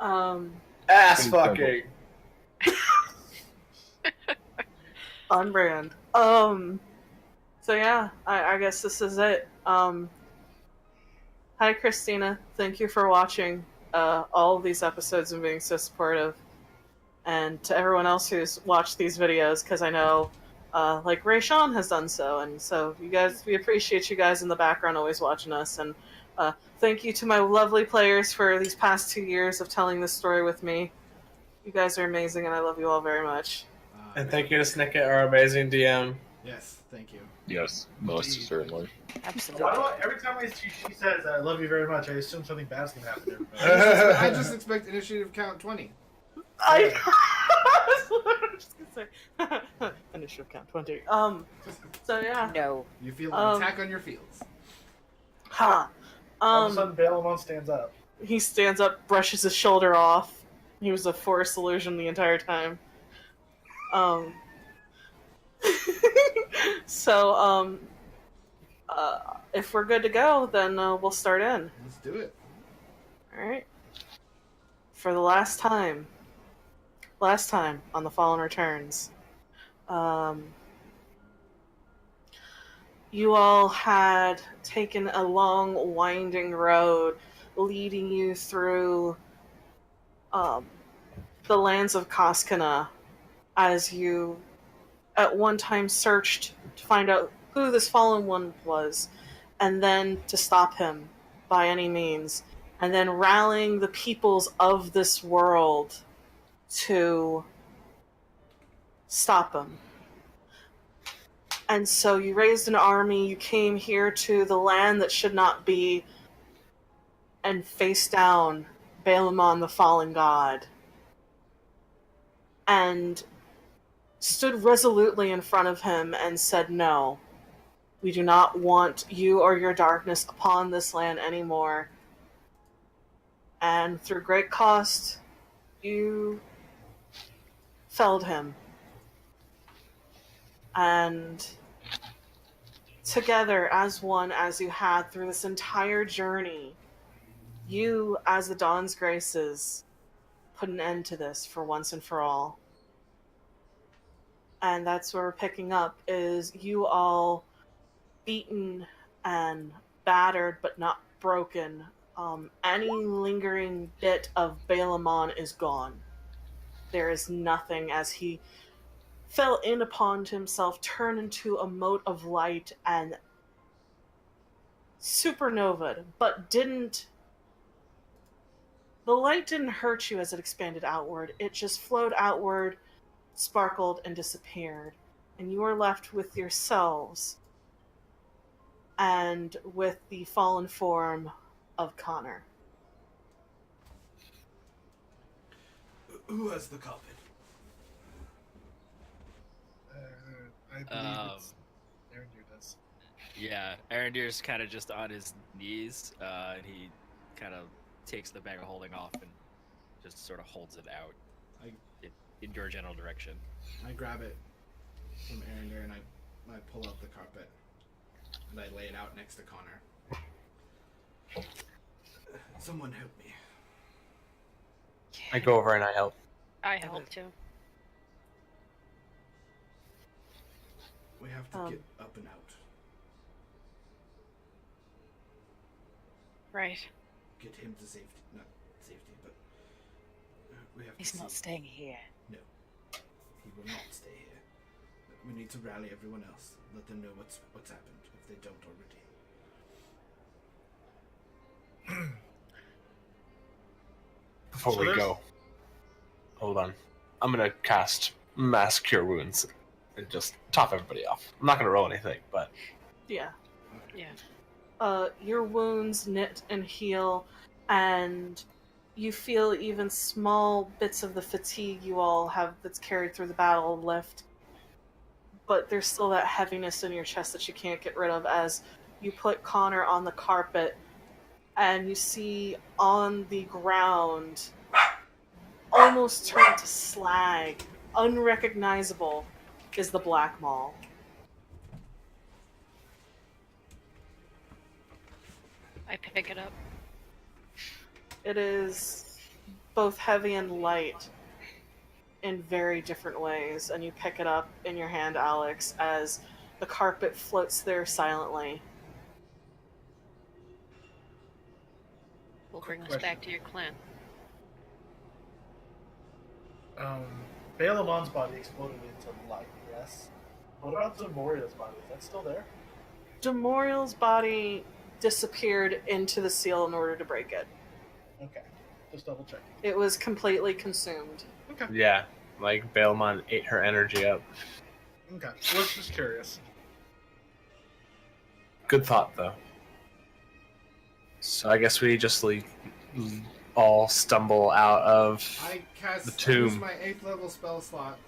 Ass fucking. On brand. So yeah, I guess this is it. Hi Christina, thank you for watching all of these episodes and being so supportive. And to everyone else who's watched these videos, because I know, like Ray Sean has done so, and so you guys, we appreciate you guys in the background always watching us. And thank you to my lovely players for these past 2 years of telling this story with me. You guys are amazing, and I love you all very much. And thank you to Snicket, our amazing DM. Yes, thank you. Yes, most certainly. Absolutely. Why do every time she says I love you very much, I assume something bad's gonna happen to everybody. I just expect initiative count 20. I was just gonna say initiative count 20. So yeah. No. You feel an attack on your fields. Ha. All of a sudden, Balamon stands up. He stands up, brushes his shoulder off. He was a forest illusion the entire time. So, if we're good to go, then we'll start in. Let's do it. Alright. For the last time on The Fallen Returns, you all had taken a long, winding road leading you through the lands of Koskana as you at one time searched to find out who this fallen one was, and then to stop him by any means, and then rallying the peoples of this world to stop him. And so you raised an army, you came here to the land that should not be, and faced down Balamon, the fallen god, and stood resolutely in front of him and said, "No, we do not want you or your darkness upon this land anymore." And through great cost, you felled him. And together, as one, as you had through this entire journey, you, as the Dawn's Graces, put an end to this for once and for all. And that's where we're picking up, is you all beaten and battered but not broken. Any lingering bit of Balamon is gone. There is nothing, as he fell in upon himself, turned into a mote of light and supernovaed, but didn't... The light didn't hurt you as it expanded outward. It just flowed outward, sparkled, and disappeared. And you are left with yourselves and with the fallen form of Connor. Who has the carpet? I believe it's Arendir does. Yeah, Arendir's kind of just on his knees, and he kind of takes the bag of holding off and just sort of holds it out in your general direction. I grab it from Arendir and I pull out the carpet and I lay it out next to Connor. Someone help me. I go over and I help. I help too. We have to get up and out. Right. Get him to safety. Not safety, but we have He's to not see. staying here. No. He will not stay here. We need to rally everyone else. Let them know what's happened, if they don't already. Before we go, hold on. I'm gonna cast Mass Cure Wounds and just top everybody off. I'm not gonna roll anything, but Yeah. Yeah. Your wounds knit and heal, and you feel even small bits of the fatigue you all have that's carried through the battle lift. But there's still that heaviness in your chest that you can't get rid of as you put Connor on the carpet, and you see on the ground, almost turned to slag, unrecognizable, is the Black Maul. I pick it up. It is both heavy and light in very different ways, and you pick it up in your hand, Alex, as the carpet floats there silently. Will bring us Question. back to your clan. Balamon's body exploded into light, yes. What about Zamoria's body? Is that still there? Demorial's body disappeared into the seal in order to break it. Okay. Just double checking. It was completely consumed. Okay. Yeah, like Baelmon ate her energy up. Okay. Was just curious. Good thought, though. So I guess we just all stumble out of I cast the I tomb. use my 8th level spell slot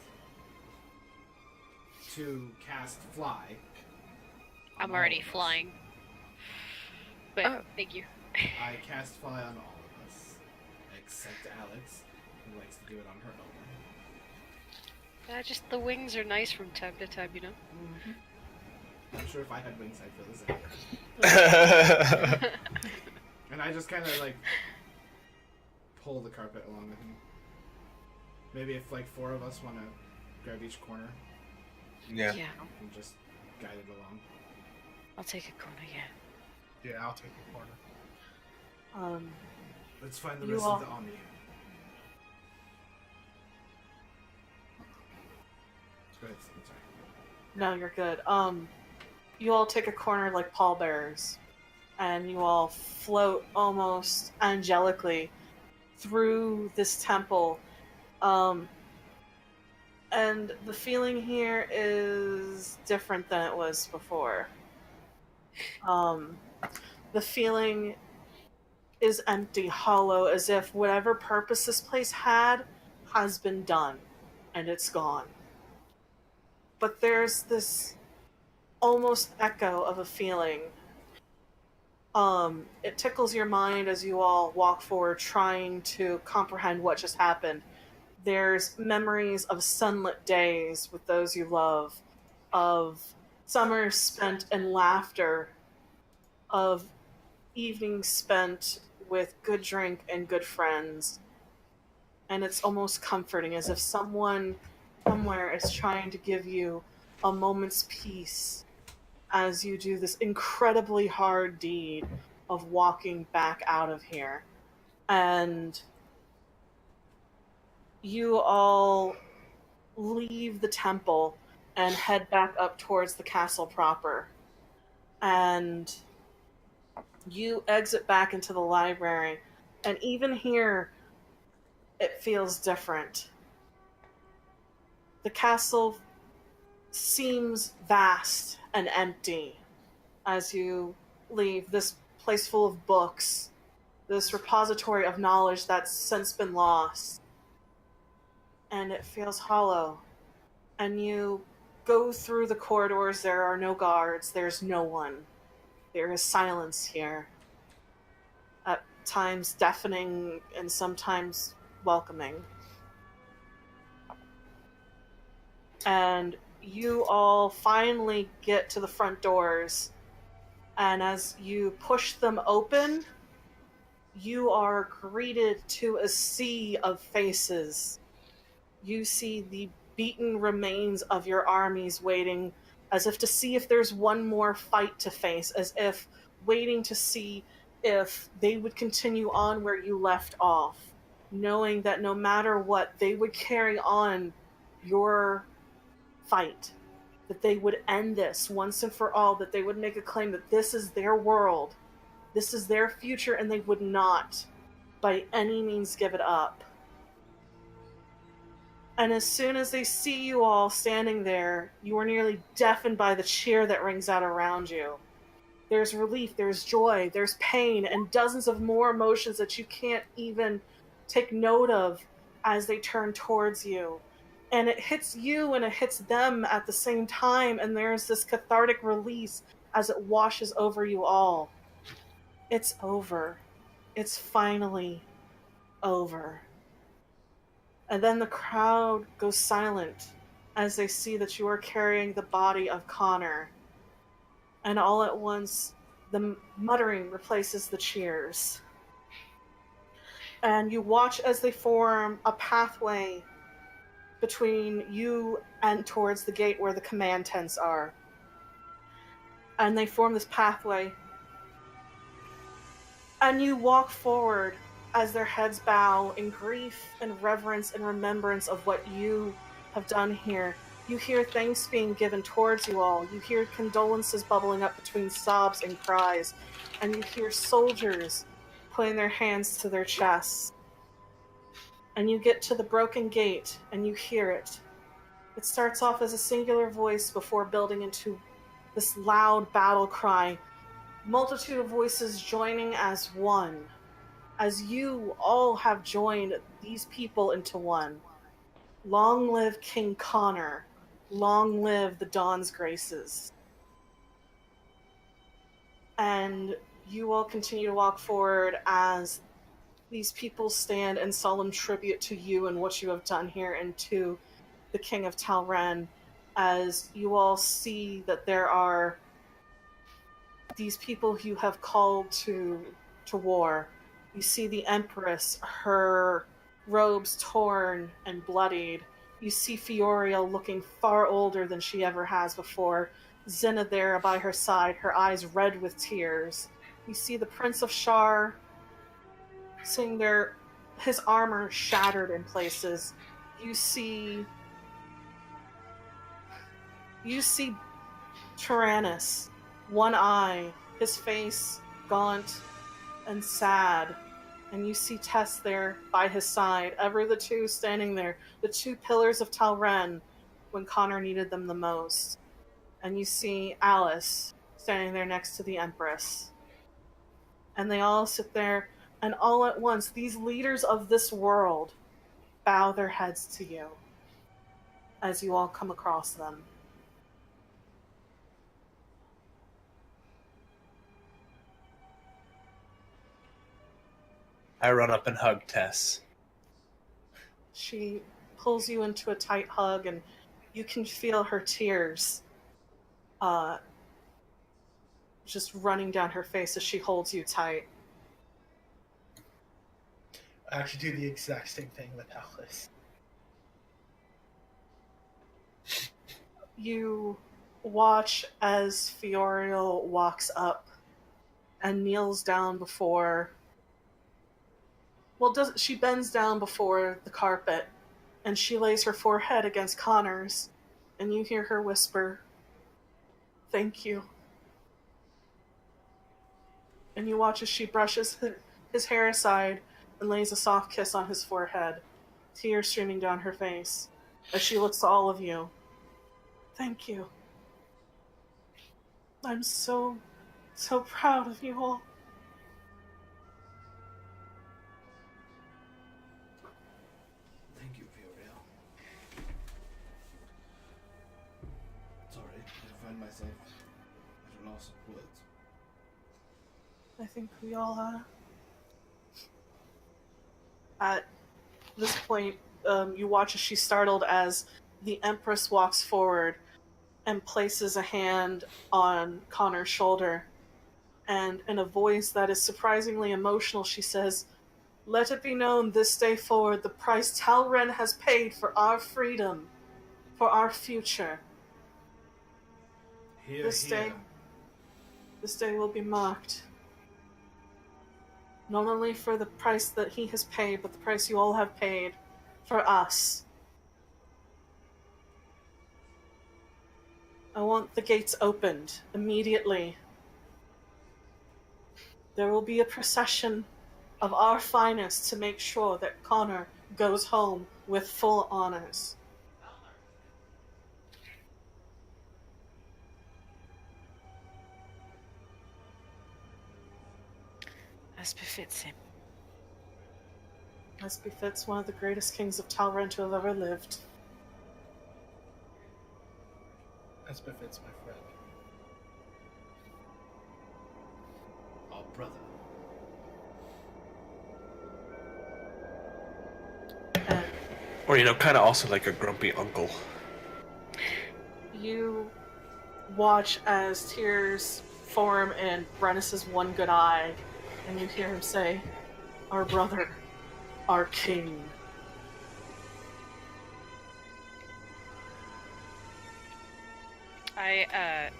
to cast Fly. I'm on already all of us. flying. But thank you. I cast Fly on all of us, except Alex, who likes to do it on her own. Just the wings are nice from time to time, you know? I'm sure if I had wings, I'd feel the same. Yeah. And I just kind of like pull the carpet along with me. Maybe if like 4 of us want to grab each corner Yeah. and just guide it along. I'll take a corner, yeah. Yeah, I'll take the corner. Let's find the You rest all- of the Omni. Go ahead, I'm sorry. No, you're good. You all take a corner like pallbearers, and you all float almost angelically through this temple. And the feeling here is different than it was before. The feeling is empty, hollow, as if whatever purpose this place had has been done, and it's gone. But there's this almost echo of a feeling. It tickles your mind as you all walk forward, trying to comprehend what just happened. There's memories of sunlit days with those you love, of summers spent in laughter, of evenings spent with good drink and good friends. And it's almost comforting, as if someone somewhere is trying to give you a moment's peace as you do this incredibly hard deed of walking back out of here. And you all leave the temple and head back up towards the castle proper. And you exit back into the library. And even here, it feels different. The castle seems vast and empty as you leave this place full of books, this repository of knowledge that's since been lost. And it feels hollow. And you go through the corridors, there are no guards, there's no one. There is silence here. At times deafening and sometimes welcoming. And you all finally get to the front doors, and as you push them open, you are greeted to a sea of faces. You see the beaten remains of your armies waiting, as if to see if there's one more fight to face, as if waiting to see if they would continue on where you left off, knowing that no matter what, they would carry on your fight, that they would end this once and for all, that they would make a claim that this is their world, this is their future, and they would not by any means give it up. And as soon as they see you all standing there, you are nearly deafened by the cheer that rings out around you. There's relief, there's joy, there's pain, and dozens of more emotions that you can't even take note of as they turn towards you. And it hits you and it hits them at the same time, and there's this cathartic release as it washes over you all. It's over. It's finally over. And then the crowd goes silent as they see that you are carrying the body of Connor. And all at once, the muttering replaces the cheers. and you watch as they form a pathway between you and towards the gate where the command tents are. And they form this pathway. And you walk forward as their heads bow in grief and reverence and remembrance of what you have done here. You hear thanks being given towards you all. You hear condolences bubbling up between sobs and cries. And you hear soldiers putting their hands to their chests. And you get to the broken gate and you hear it. It starts off as a singular voice before building into this loud battle cry. Multitude of voices joining as one. As you all have joined these people into one. Long live King Connor. Long live the Dawn's Graces. And you all continue to walk forward as these people stand in solemn tribute to you and what you have done here and to the King of Talren, as you all see that there are these people you have called to war. You see the Empress, her robes torn and bloodied. You see Fiorio looking far older than she ever has before. Zena there by her side, her eyes red with tears. You see the Prince of Shar seeing his armor shattered in places. You see Tyrannus, one eye, his face gaunt and sad. And you see Tess there by his side, ever the two standing there, the two pillars of Talren when Connor needed them the most. And you see Alice standing there next to the Empress. And they all sit there, and all at once, these leaders of this world bow their heads to you as you all come across them. I run up and hug Tess. She pulls you into a tight hug, and you can feel her tears just running down her face as she holds you tight. I actually do the exact same thing with Alice. You watch as Fiorio walks up and kneels down before... she bends down before the carpet, and she lays her forehead against Connor's, and you hear her whisper, "Thank you." And you watch as she brushes his hair aside and lays a soft kiss on his forehead, tears streaming down her face, as she looks to all of you. "Thank you. I'm so, so proud of you all." Thank you, Fiorio. Sorry, I find myself at a loss of words. I think we all are. At this point, you watch as she's startled as the Empress walks forward and places a hand on Connor's shoulder. And in a voice that is surprisingly emotional, she says, "Let it be known this day forward the price Talren has paid for our freedom, for our future. Here, This day will be marked. Not only for the price that he has paid, but the price you all have paid for us. I want the gates opened immediately. There will be a procession of our finest to make sure that Connor goes home with full honors." As befits him. As befits one of the greatest kings of Talren to have ever lived. As befits my friend. Our brother. And Or, kind of also like a grumpy uncle. you watch as tears form in Brennus's one good eye, and you hear him say, "Our brother." our king. I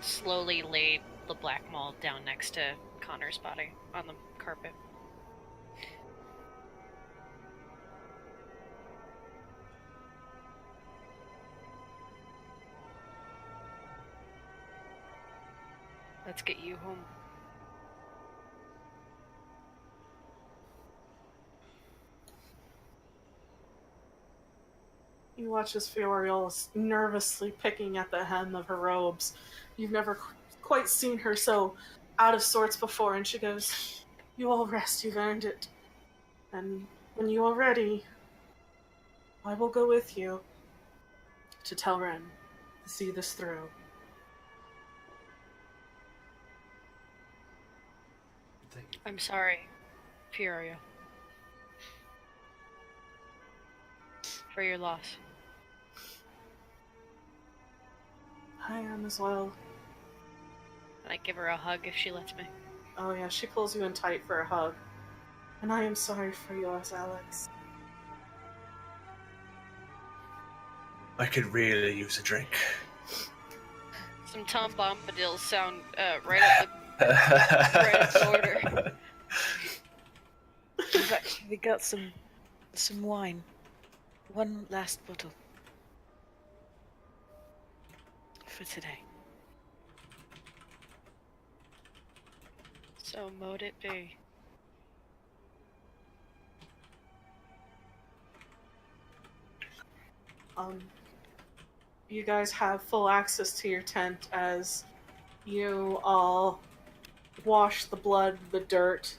slowly lay the black maul down next to Connor's body on the carpet. Let's get you home. You watch as Fioriel is nervously picking at the hem of her robes. You've never quite seen her so out of sorts before, and she goes, "You all rest, you've earned it. And when you are ready, I will go with you to Telren to see this through." Thank you. I'm sorry, Fioria, for your loss. I am as well. And I give her a hug if she lets me. Oh yeah, she pulls you in tight for a hug. And I am sorry for yours, Alex. I could really use a drink. Some Tom Bombadils sound right up the order. We've actually got some wine. One last bottle. For today. So mote it be. You guys have full access to your tent as you all wash the blood, the dirt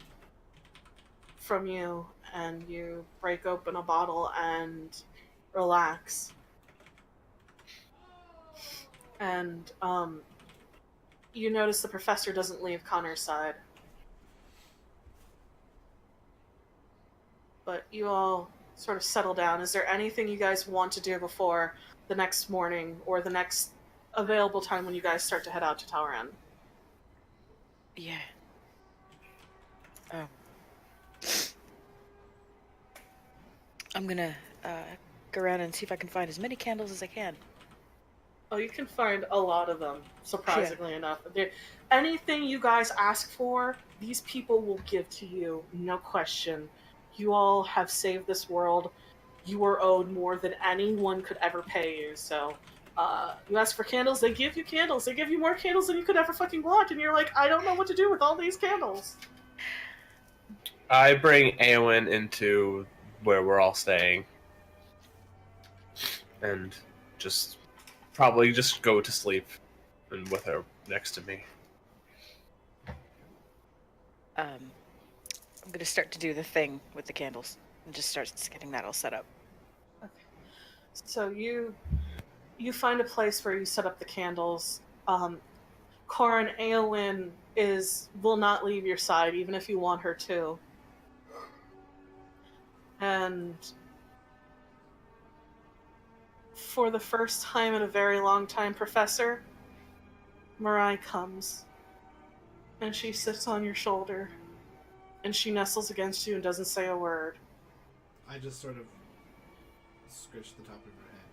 from you, and you break open a bottle and relax. And you notice the professor doesn't leave Connor's side. But you all sort of settle down. Is there anything you guys want to do before the next morning or the next available time when you guys start to head out to Telren? Yeah. I'm gonna go around and see if I can find as many candles as I can. Oh, you can find a lot of them, surprisingly enough. Anything you guys ask for, these people will give to you, no question. You all have saved this world. You are owed more than anyone could ever pay you, so you ask for candles, they give you candles. They give you more candles than you could ever fucking want, and you're like, I don't know what to do with all these candles. I bring Eowyn into where we're all staying. And just probably just go to sleep and with her next to me. I'm gonna start to do the thing with the candles and just start getting that all set up. Okay. So you find a place where you set up the candles. Corin, Eowyn will not leave your side, even if you want her to. And for the first time in a very long time, Professor, Mirai comes. And she sits on your shoulder. And she nestles against you and doesn't say a word. I just sort of scratch the top of her head.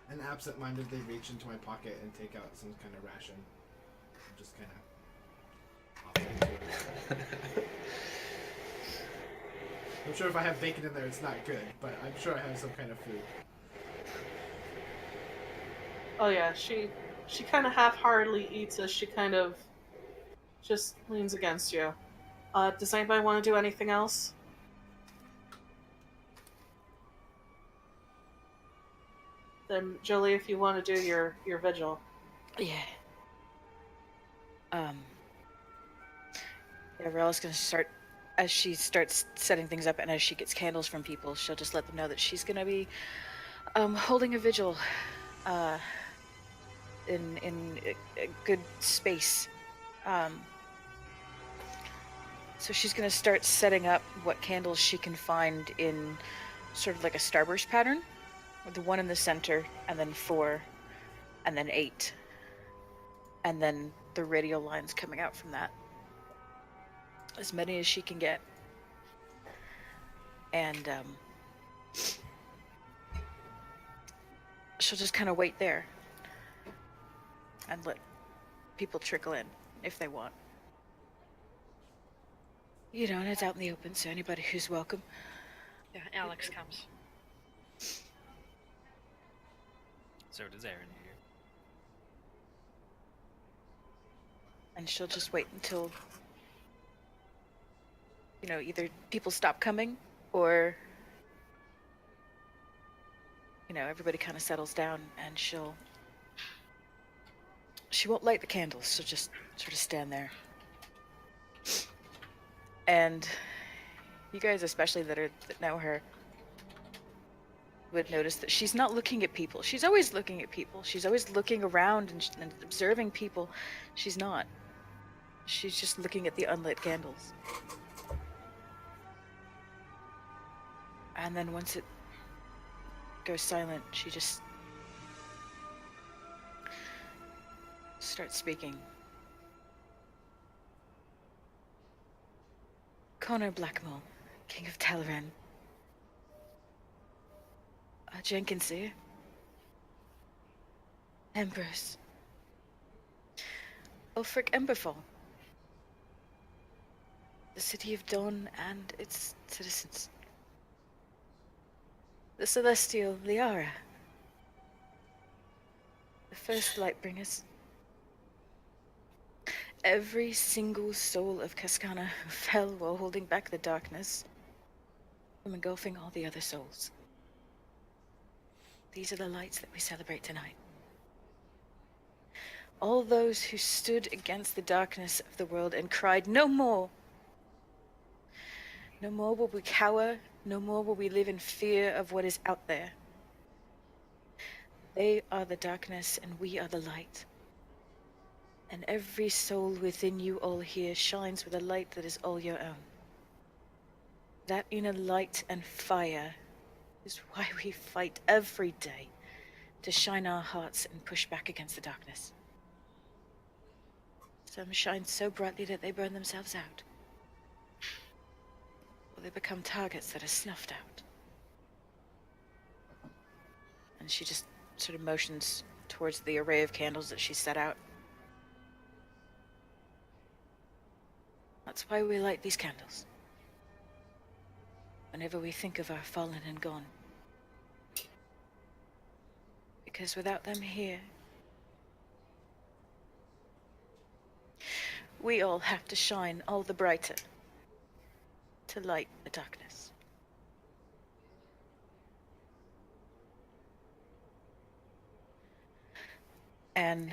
And absent-mindedly reach into my pocket and take out some kind of ration. And just kind of offer it to her. I'm sure if I have bacon in there, it's not good, but I'm sure I have some kind of food. Oh yeah, she kind of half-heartedly eats as she kind of just leans against you. Does anybody want to do anything else? Then Jolie, if you want to do your vigil. Yeah. Rella's gonna start, as she starts setting things up and as she gets candles from people, she'll just let them know that she's gonna be holding a vigil in a good space. So she's gonna start setting up what candles she can find in sort of like a starburst pattern, with the one in the center, and then 4, and then 8, and then the radial lines coming out from that. As many as she can get. And she'll just kind of wait there and let people trickle in if they want. You know, and it's out in the open, so anybody who's welcome. Yeah, Alex comes. So does Aaron here. And she'll just wait until, you know, either people stop coming or, you know, everybody kind of settles down, and she won't light the candles. She'll just sort of stand there. And you guys, especially that know her, would notice that she's not looking at people. She's always looking at people. She's always looking around and observing people. She's not. She's just looking at the unlit candles. And then once it goes silent, she just starts speaking. Connor Blackmore, King of Talaran. Jenkins here. Empress. Ulfric Emberfall. The City of Dawn and its citizens. The Celestial Liara. The first Lightbringers. Every single soul of Cascana who fell while holding back the darkness from engulfing all the other souls. These are the lights that we celebrate tonight. All those who stood against the darkness of the world and cried, "No more! No more will we cower, no more will we live in fear of what is out there. They are the darkness and we are the light. And every soul within you all here shines with a light that is all your own. That inner light and fire is why we fight every day to shine our hearts and push back against the darkness. Some shine so brightly that they burn themselves out. Or they become targets that are snuffed out." And she just sort of motions towards the array of candles that she set out. That's why we light these candles. Whenever we think of our fallen and gone. Because without them here, we all have to shine all the brighter to light the darkness. And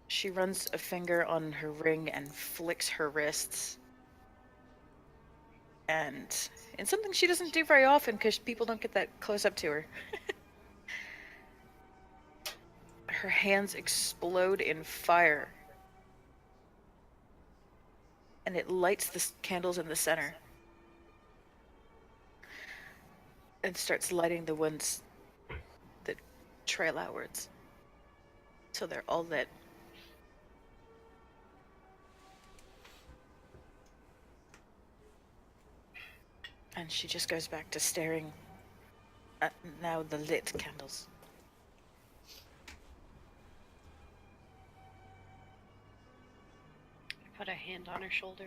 she runs a finger on her ring and flicks her wrists. And it's something she doesn't do very often because people don't get that close up to her. Her hands explode in fire. And it lights the candles in the center. And starts lighting the ones that trail outwards. So they're all lit. And she just goes back to staring at now the lit candles. Put a hand on her shoulder.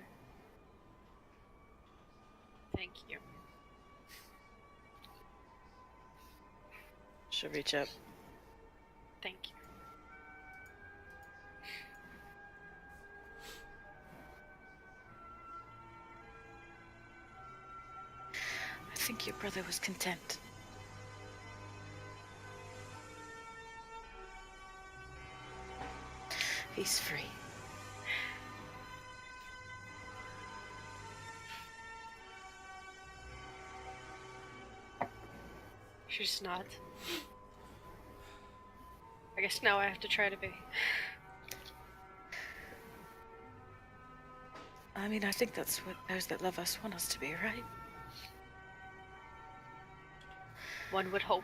Thank you. She'll reach up. Thank you. I think your brother was content. He's free. She's not. I guess now I have to try to be. I mean, I think that's what those that love us want us to be, right? One would hope.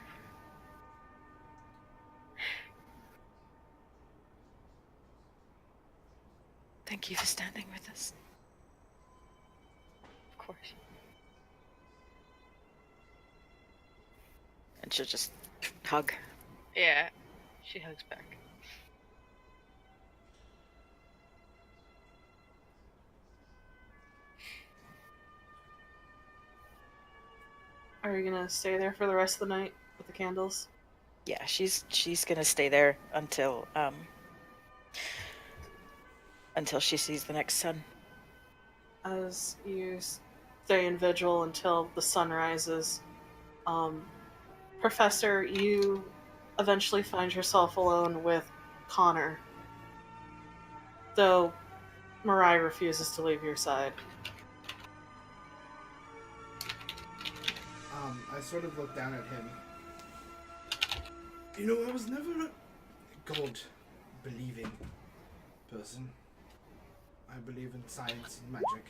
Thank you for standing with us. Of course. And she'll just hug. Yeah, she hugs back. Are you gonna stay there for the rest of the night with the candles? Yeah, she's gonna stay there until she sees the next sun. As you stay in vigil until the sun rises, Professor, you eventually find yourself alone with Connor. Though Mirai refuses to leave your side. I sort of look down at him. You know, I was never a God-believing person. I believe in science and magic.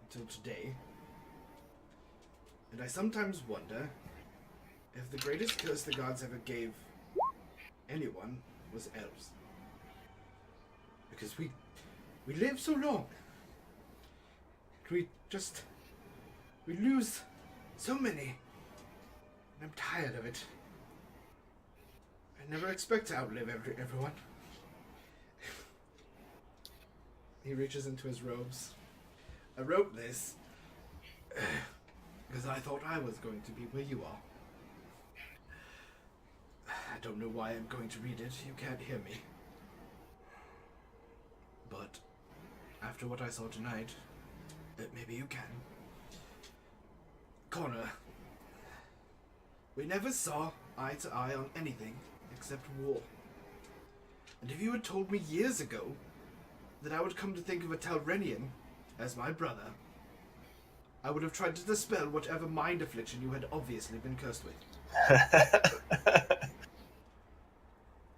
Until today. And I sometimes wonder if the greatest curse the gods ever gave anyone was elves. Because we live so long. We lose so many. And I'm tired of it. I never expect to outlive everyone. He reaches into his robes. I wrote this because I thought I was going to be where you are. I don't know why I'm going to read it. You can't hear me. But after what I saw tonight, maybe you can. Connor, we never saw eye to eye on anything except war. And if you had told me years ago that I would come to think of a Talrenian as my brother, I would have tried to dispel whatever mind affliction you had obviously been cursed with.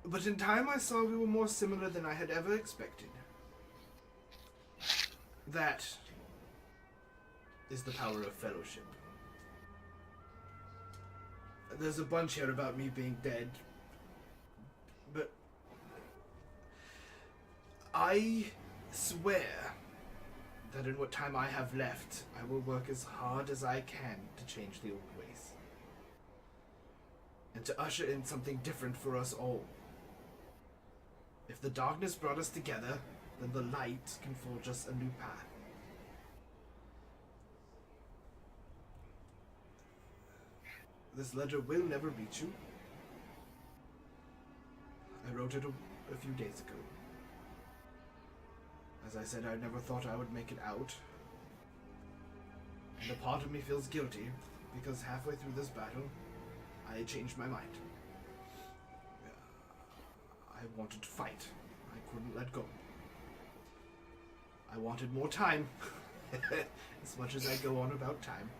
But in time I saw we were more similar than I had ever expected. That is the power of fellowship. There's a bunch here about me being dead, but I swear that in what time I have left, I will work as hard as I can to change the old ways. And to usher in something different for us all. If the darkness brought us together, then the light can forge us a new path. This letter will never reach you. I wrote it a few days ago. As I said, I never thought I would make it out. And a part of me feels guilty, because halfway through this battle, I changed my mind. I wanted to fight. I couldn't let go. I wanted more time. As much as I go on about time.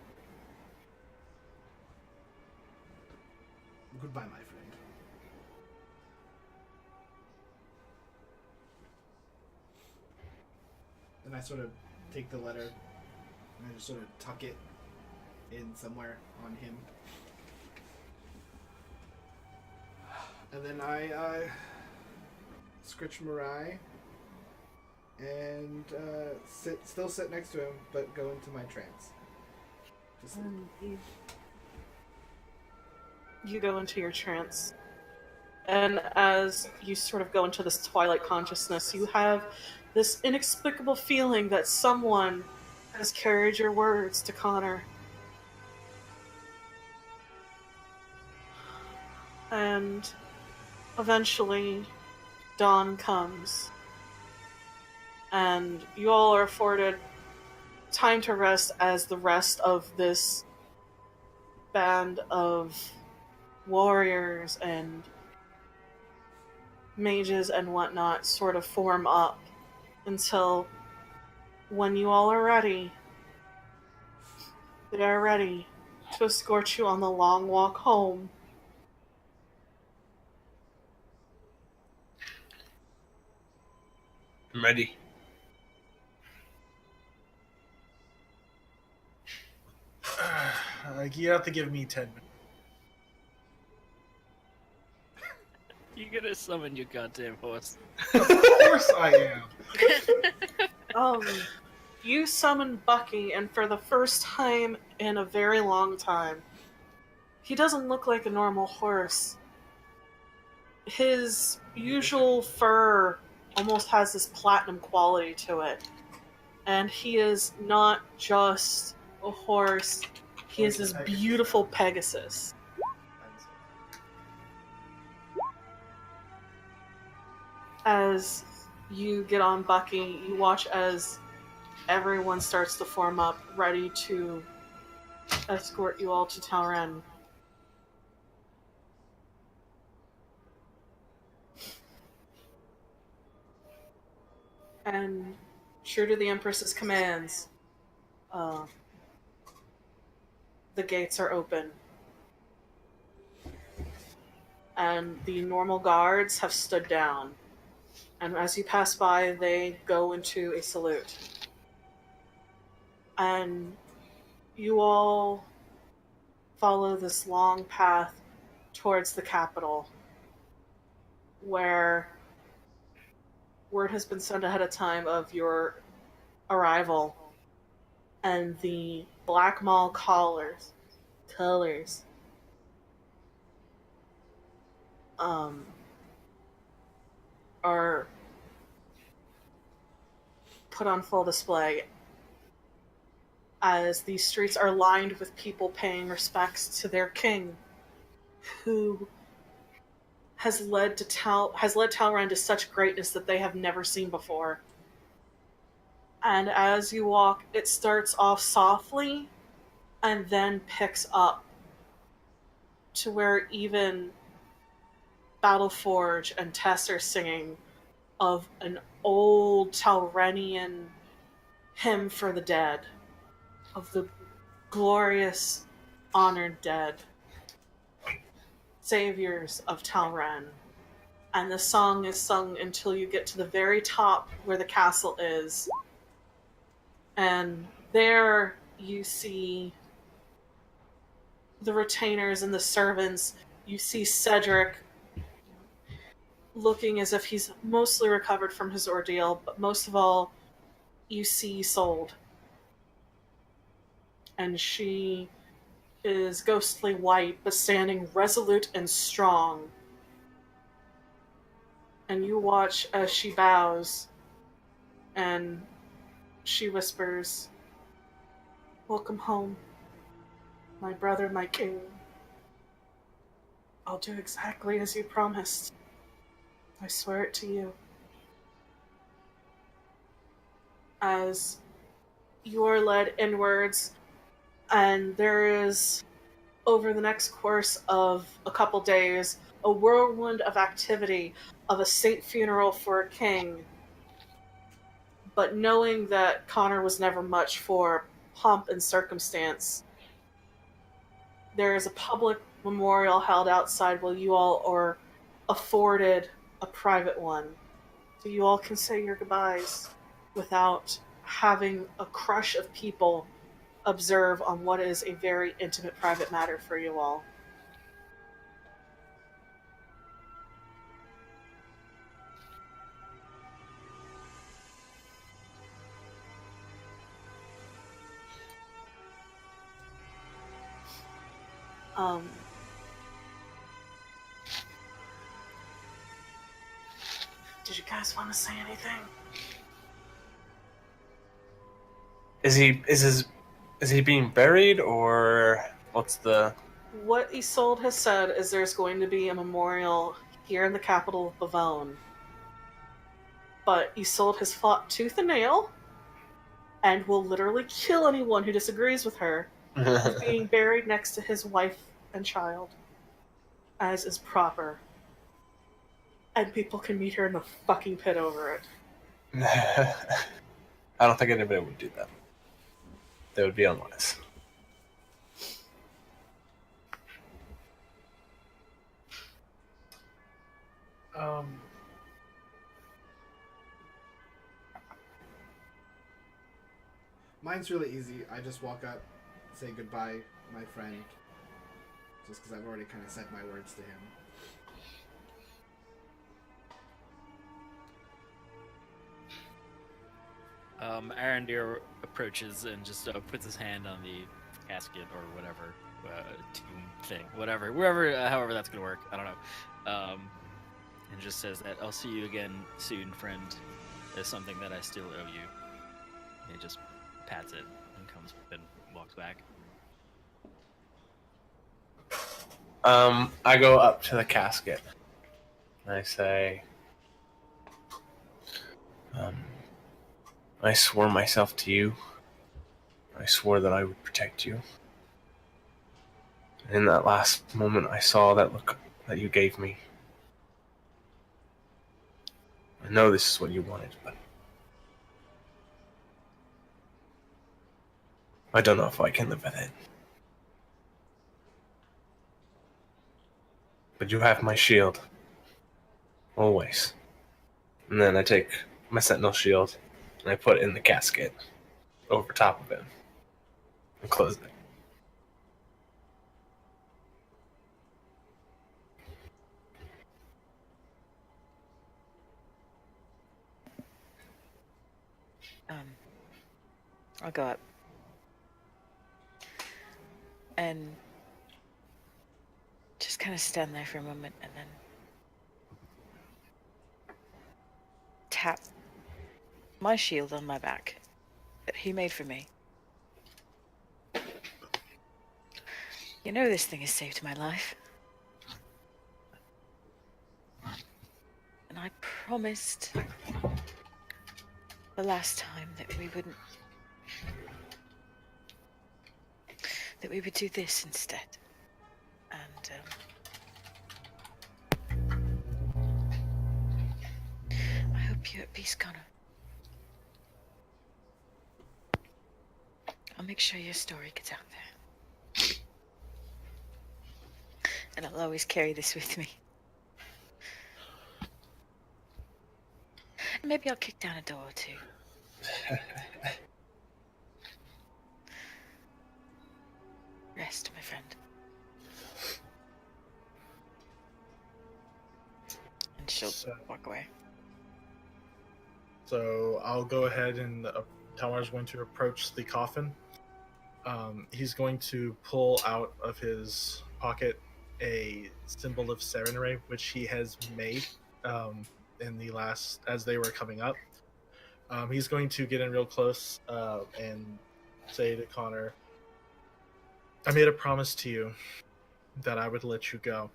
Goodbye, my friend. And I sort of take the letter and I just sort of tuck it in somewhere on him. And then I scritch Mirai and still sit next to him, but go into my trance. Just You go into your trance. And as you sort of go into this twilight consciousness, you have this inexplicable feeling that someone has carried your words to Connor. And eventually, dawn comes. And you all are afforded time to rest as the rest of this band of warriors and mages and whatnot sort of form up until when you all are ready, they are ready to escort you on the long walk home. I'm ready. You have to give me 10 minutes. You gonna summon your goddamn horse? Of course I am. You summon Bucky, and for the first time in a very long time, he doesn't look like a normal horse. His usual fur almost has this platinum quality to it. And he is not just a horse, he is this beautiful Pegasus. As you get on Bucky, you watch as everyone starts to form up, ready to escort you all to Talren. And true to the Empress's commands, the gates are open. And the normal guards have stood down. And as you pass by, they go into a salute. And you all follow this long path towards the capital, where word has been sent ahead of time of your arrival, and the Black Mall colors are put on full display as these streets are lined with people paying respects to their king, who has led Talren to such greatness that they have never seen before. And as you walk, it starts off softly and then picks up to where even Battleforge and Tess are singing of an old Talrenian hymn for the dead, of the glorious, honored dead, saviors of Talren. And the song is sung until you get to the very top where the castle is. And there you see the retainers and the servants. You see Cedric looking as if he's mostly recovered from his ordeal, but most of all, you see Isolde. And she is ghostly white, but standing resolute and strong. And you watch as she bows, and she whispers, "Welcome home, my brother, my king. I'll do exactly as you promised. I swear it to you." As you are led inwards, and there is, over the next course of a couple days, a whirlwind of activity of a state funeral for a king. But knowing that Connor was never much for pomp and circumstance, there is a public memorial held outside while you all are afforded a private one. So you all can say your goodbyes without having a crush of people observe on what is a very intimate private matter for you all. Did you guys want to say anything? Is he being buried, or what's the... What Isolde has said is there's going to be a memorial here in the capital of Bavone. But Isolde has fought tooth and nail and will literally kill anyone who disagrees with her. He's being buried next to his wife and child, as is proper. And people can meet her in the fucking pit over it. I don't think anybody would do that. They would be unwise. Mine's really easy. I just walk up, say goodbye, my friend, just because I've already kind of said my words to him. Arendir approaches and just puts his hand on the casket or whatever, tomb thing, whatever, wherever, however that's gonna work. I don't know. And just says that I'll see you again soon, friend. There's something that I still owe you. And he just pats it and comes and walks back. I go up to the casket. And I say, I swore myself to you. I swore that I would protect you. And in that last moment, I saw that look that you gave me. I know this is what you wanted, but I don't know if I can live with it. But you have my shield. Always. And then I take my sentinel shield and I put it in the casket over top of it and close it. I'll go up. And just kind of stand there for a moment and then tap my shield on my back that he made for me. You know this thing has saved my life. And I promised the last time that we would do this instead. And I hope you're at peace, Connor. I'll make sure your story gets out there. And I'll always carry this with me. And maybe I'll kick down a door or two. Rest, my friend. And she'll walk away. So I'll go ahead and Tamar's going to approach the coffin. He's going to pull out of his pocket a symbol of Serenray, which he has made in the last, as they were coming up. He's going to get in real close and say to Connor, I made a promise to you that I would let you go.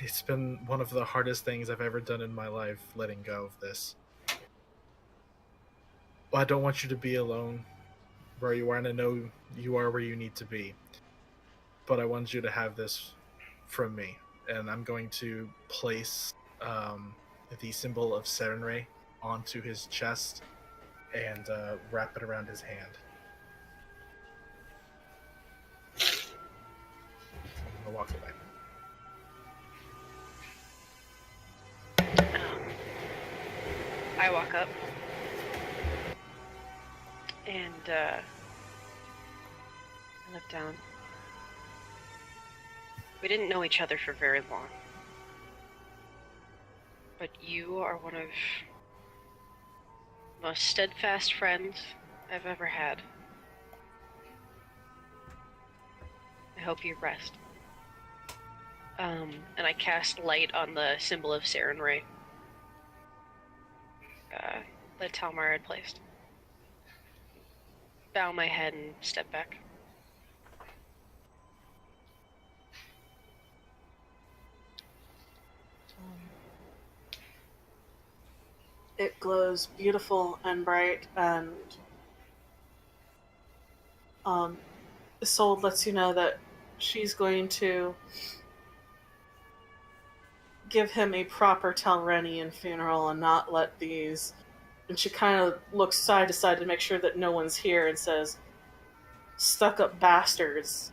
It's been one of the hardest things I've ever done in my life, letting go of this. Well, I don't want you to be alone where you are, and I know you are where you need to be. But I want you to have this from me. And I'm going to place the symbol of Serenray onto his chest and wrap it around his hand. I'll walk away. I walk up and I look down. We didn't know each other for very long, but you are one of the most steadfast friends I've ever had. I hope you rest. And I cast light on the symbol of Serenray that Talmar had placed. Bow my head and step back. It glows beautiful and bright, and Isolde lets you know that she's going to give him a proper Talrenian funeral and not let these... And she kind of looks side to side to make sure that no one's here and says, stuck-up bastards.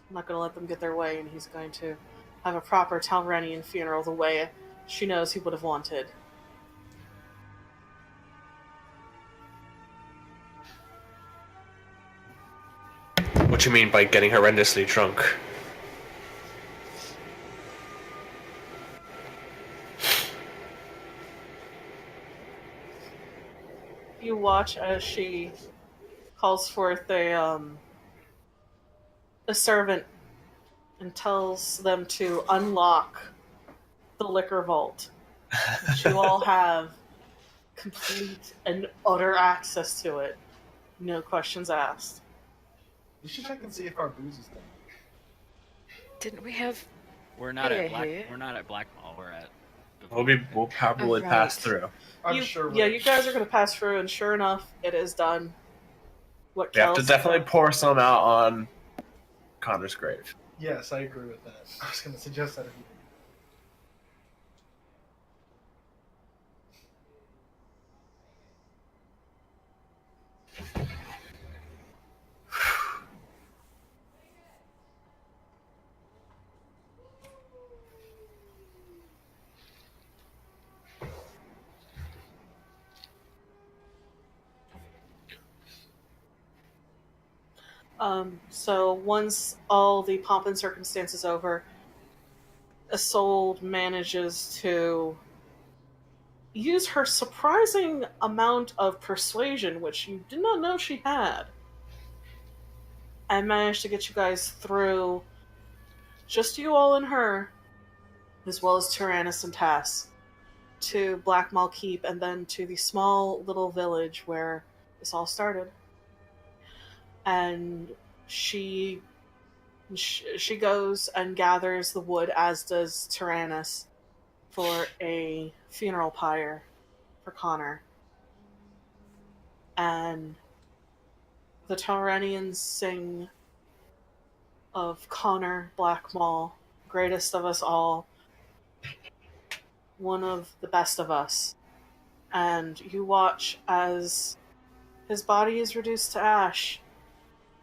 I'm not going to let them get their way, and he's going to have a proper Talrenian funeral the way she knows he would have wanted. What you mean by getting horrendously drunk? You watch as she calls forth a a servant and tells them to unlock the liquor vault. You all have complete and utter access to it. No questions asked. You should check and see if our booze is done. Didn't we have? We're not Yeah, at Black. yeah. We're not at Black Mall. We're at. We'll probably Oh, pass right. through. I'm You- sure. Yeah, you guys are going to pass through, and sure enough, it is done. What We have to Kel's- definitely pour some out on Connor's grave. Yes, I agree with that. I was going to suggest that. If you... So once all the pomp and circumstance is over, Isolde manages to use her surprising amount of persuasion, which you did not know she had, and managed to get you guys through, just you all and her, as well as Tyrannus and Tass, to Blackmaw Keep, and then to the small little village where this all started. And she goes and gathers the wood, as does Tyrannus, for a funeral pyre for Connor. And the Tyranians sing of Connor Blackmaw, greatest of us all, one of the best of us. And you watch as his body is reduced to ash,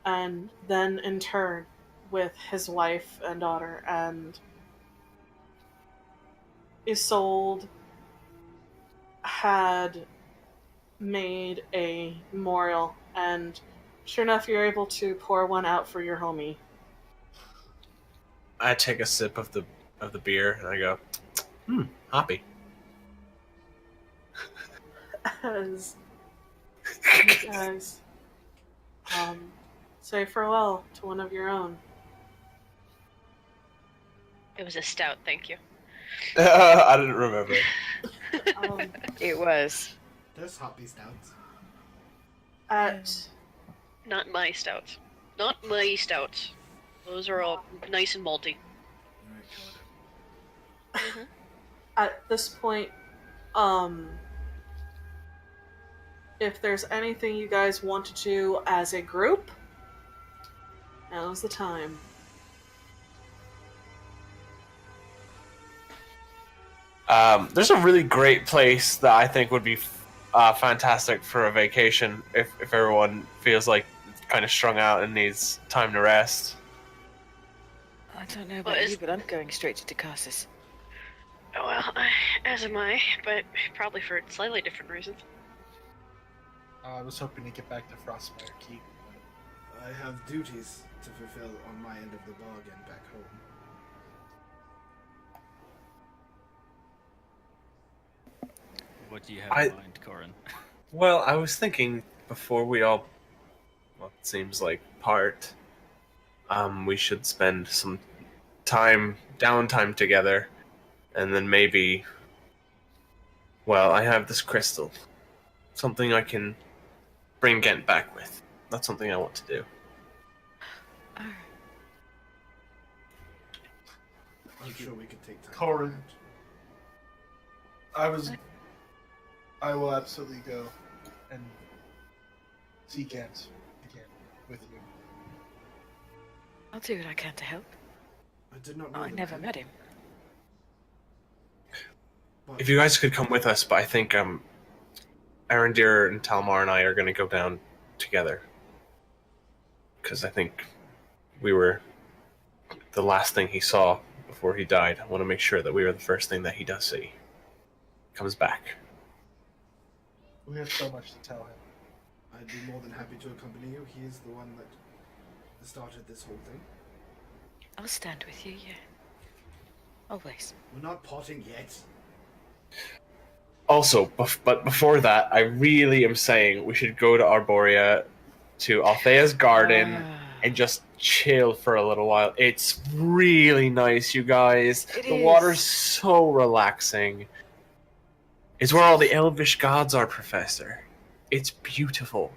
and then interred with his wife and daughter, and Isolde had made a memorial, and sure enough, you're able to pour one out for your homie. I take a sip of the beer and I go, hoppy. As you guys say farewell to one of your own. It was a stout, thank you. I didn't remember. Um, It was. There's hoppy stouts. at Not my stouts. Not my stouts. Those are all nice and malty. Alright, got it. at this point, if there's anything you guys want to do as a group, now's the time. There's a really great place that I think would be fantastic for a vacation if everyone feels like it's kind of strung out and needs time to rest. I don't know Well, about is- you, but I'm going straight to Dacasis. Oh, well, as am I, but probably for slightly different reasons. I was hoping to get back to Frostmire Keep. I have duties to fulfill on my end of the bargain back home. What do you have I- in mind, Corin? Well, I was thinking before we all, well, it seems like part, we should spend some downtime together, and then maybe, well, I have this crystal, something I can bring Gent back with. That's something I want to do. I'm sure we could take time. Corin. I will absolutely go and see Gent again with you. I'll do what I can to help. I did not know I the never man, met him. but If you guys could come with us, but I think Arendir and Talmar and I are going to go down together. Because I think we were the last thing he saw before he died. I want to make sure that we are the first thing that he does see. Comes back. We have so much to tell him. I'd be more than happy to accompany you. He is the one that started this whole thing. I'll stand with you, yeah. Always. We're not potting yet. Also, but before that, I really am saying we should go to Arborea, to Althea's garden, Ah. and just chill for a little while. It's really nice, you guys. It The is. water's so relaxing. It's where all the elvish gods are, Professor. It's beautiful.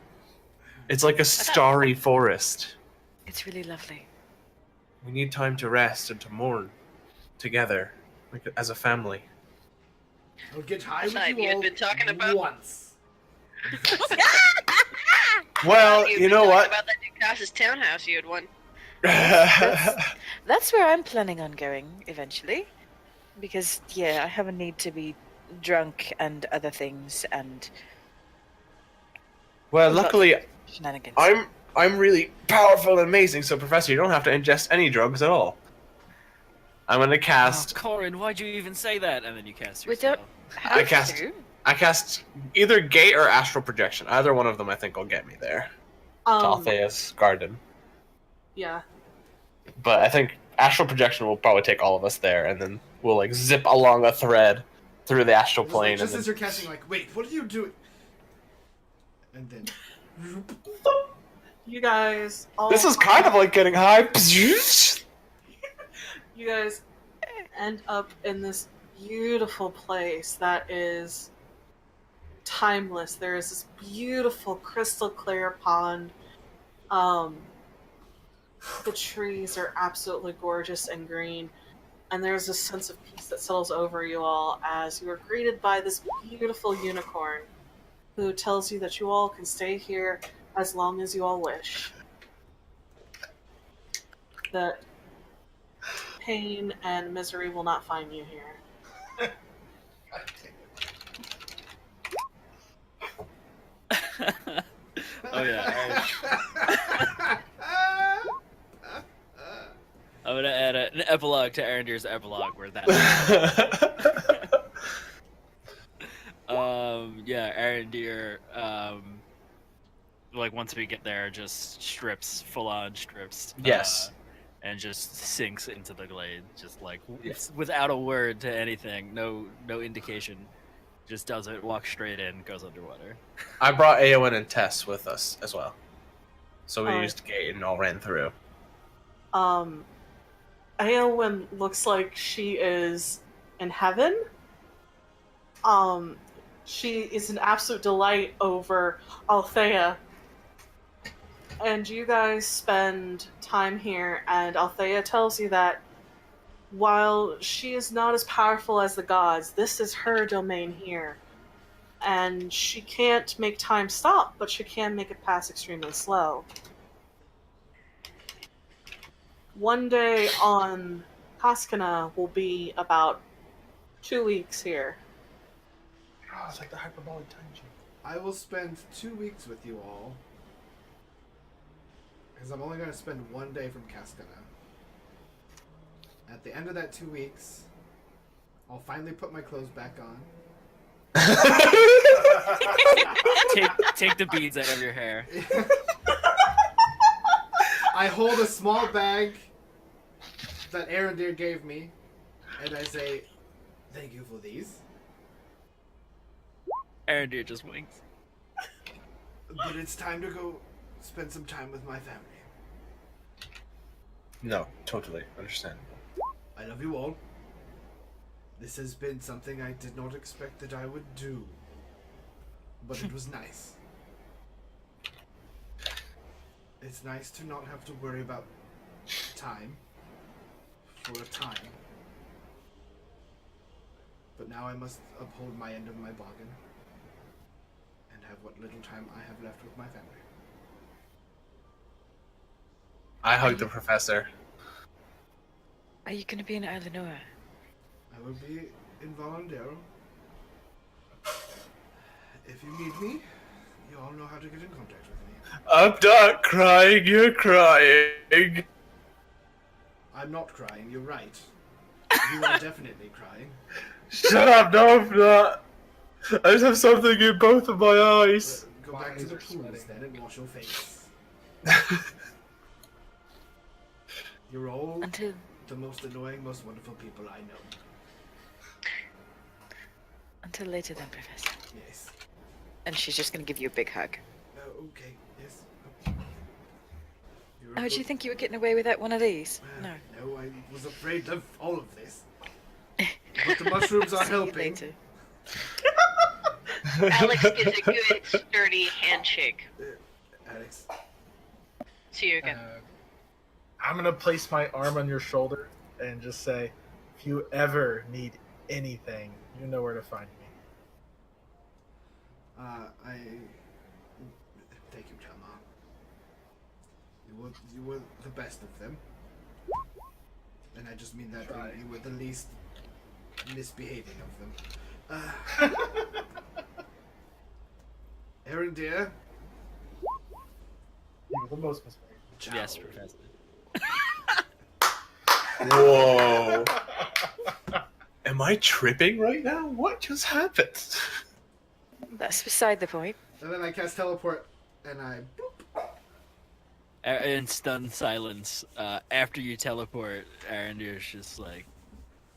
It's like a starry forest. It's really lovely. We need time to rest and to mourn together, like as a family. I'll get high with thought you you had all been talking about- once. Well, You've you been know talking what? about that Dukas's townhouse you had won. That's where I'm planning on going eventually. Because, yeah, I have a need to be drunk and other things and Well, luckily, shenanigans. I'm really powerful and amazing, so Professor, you don't have to ingest any drugs at all. I'm gonna Oh, cast. Corin, why'd you even say that? And then you cast We yourself. don't have I cast- to. I cast either gate or astral projection. Either one of them, I think, will get me there to Althea's garden. Yeah. But I think astral projection will probably take all of us there, and then we'll like zip along a thread through the astral plane. Just and as then... you're casting, like, wait, what are you doing? And then. You guys all This is kind of like getting high. you guys end up in this beautiful place that is timeless. There is this beautiful crystal clear pond. The trees are absolutely gorgeous and green, and there's a sense of peace that settles over you all as you are greeted by this beautiful unicorn who tells you that you all can stay here as long as you all wish. That pain and misery will not find you here. Oh yeah. I'm gonna add an epilogue to Arendir's epilogue where that. Yeah, Arendir. Like once we get there, just strips, full on strips. Yes. And just sinks into the glade, just like Yes. without a word to anything, no indication. Just does it, walks straight in, goes underwater. I brought Aowen and Tess with us as well, so we Alright. used gate and all ran through. Aowen looks like she is in heaven. She is an absolute delight over Althea. And you guys spend time here, and Althea tells you that while she is not as powerful as the gods, this is her domain here. And she can't make time stop, but she can make it pass extremely slow. One day on Haskana will be about 2 weeks here. Oh, it's like the hyperbolic time chain. I will spend 2 weeks with you all. Because I'm only going to spend 1 day from Cascana. At the end of that 2 weeks, I'll finally put my clothes back on. Take the beads out of your hair. I hold a small bag that Arendir gave me, and I say, thank you for these. Arendir just winks. But it's time to go spend some time with my family. No, totally understandable. I love you all. This has been something I did not expect that I would do. But it was nice. It's nice to not have to worry about time. For a time. But now I must uphold my end of my bargain. And have what little time I have left with my family. I hugged the professor. Are you going to be in Eleanor? I will be in Volundero. If you need me, you all know how to get in contact with me. I'm not crying, you're crying. I'm not crying, you're right. You are definitely crying. Shut up, no, I'm not. I just have something in both of my eyes. Go back to the pools then and wash your face. You're all Until the most annoying, most wonderful people I know. later then, Professor. Yes. And she's just going to give you a big hug. Okay, yes. You're Oh, do you think you were getting away without one of these? No. No, I was afraid of all of this. But the mushrooms are See you helping. later. Alex gives a good, sturdy handshake Alex. to you again. I'm gonna place my arm on your shoulder and just say, if you ever need anything, you know where to find me. I thank you, Grandma. You were the best of them, and I just mean that Try. you were the least misbehaving of them. Aaron, dear. You were the most mistaken. Yes, Professor. Whoa. Am I tripping right now? What just happened? That's beside the point. And then I cast teleport, and I boop. In stunned silence, after you teleport, Arendir's just like,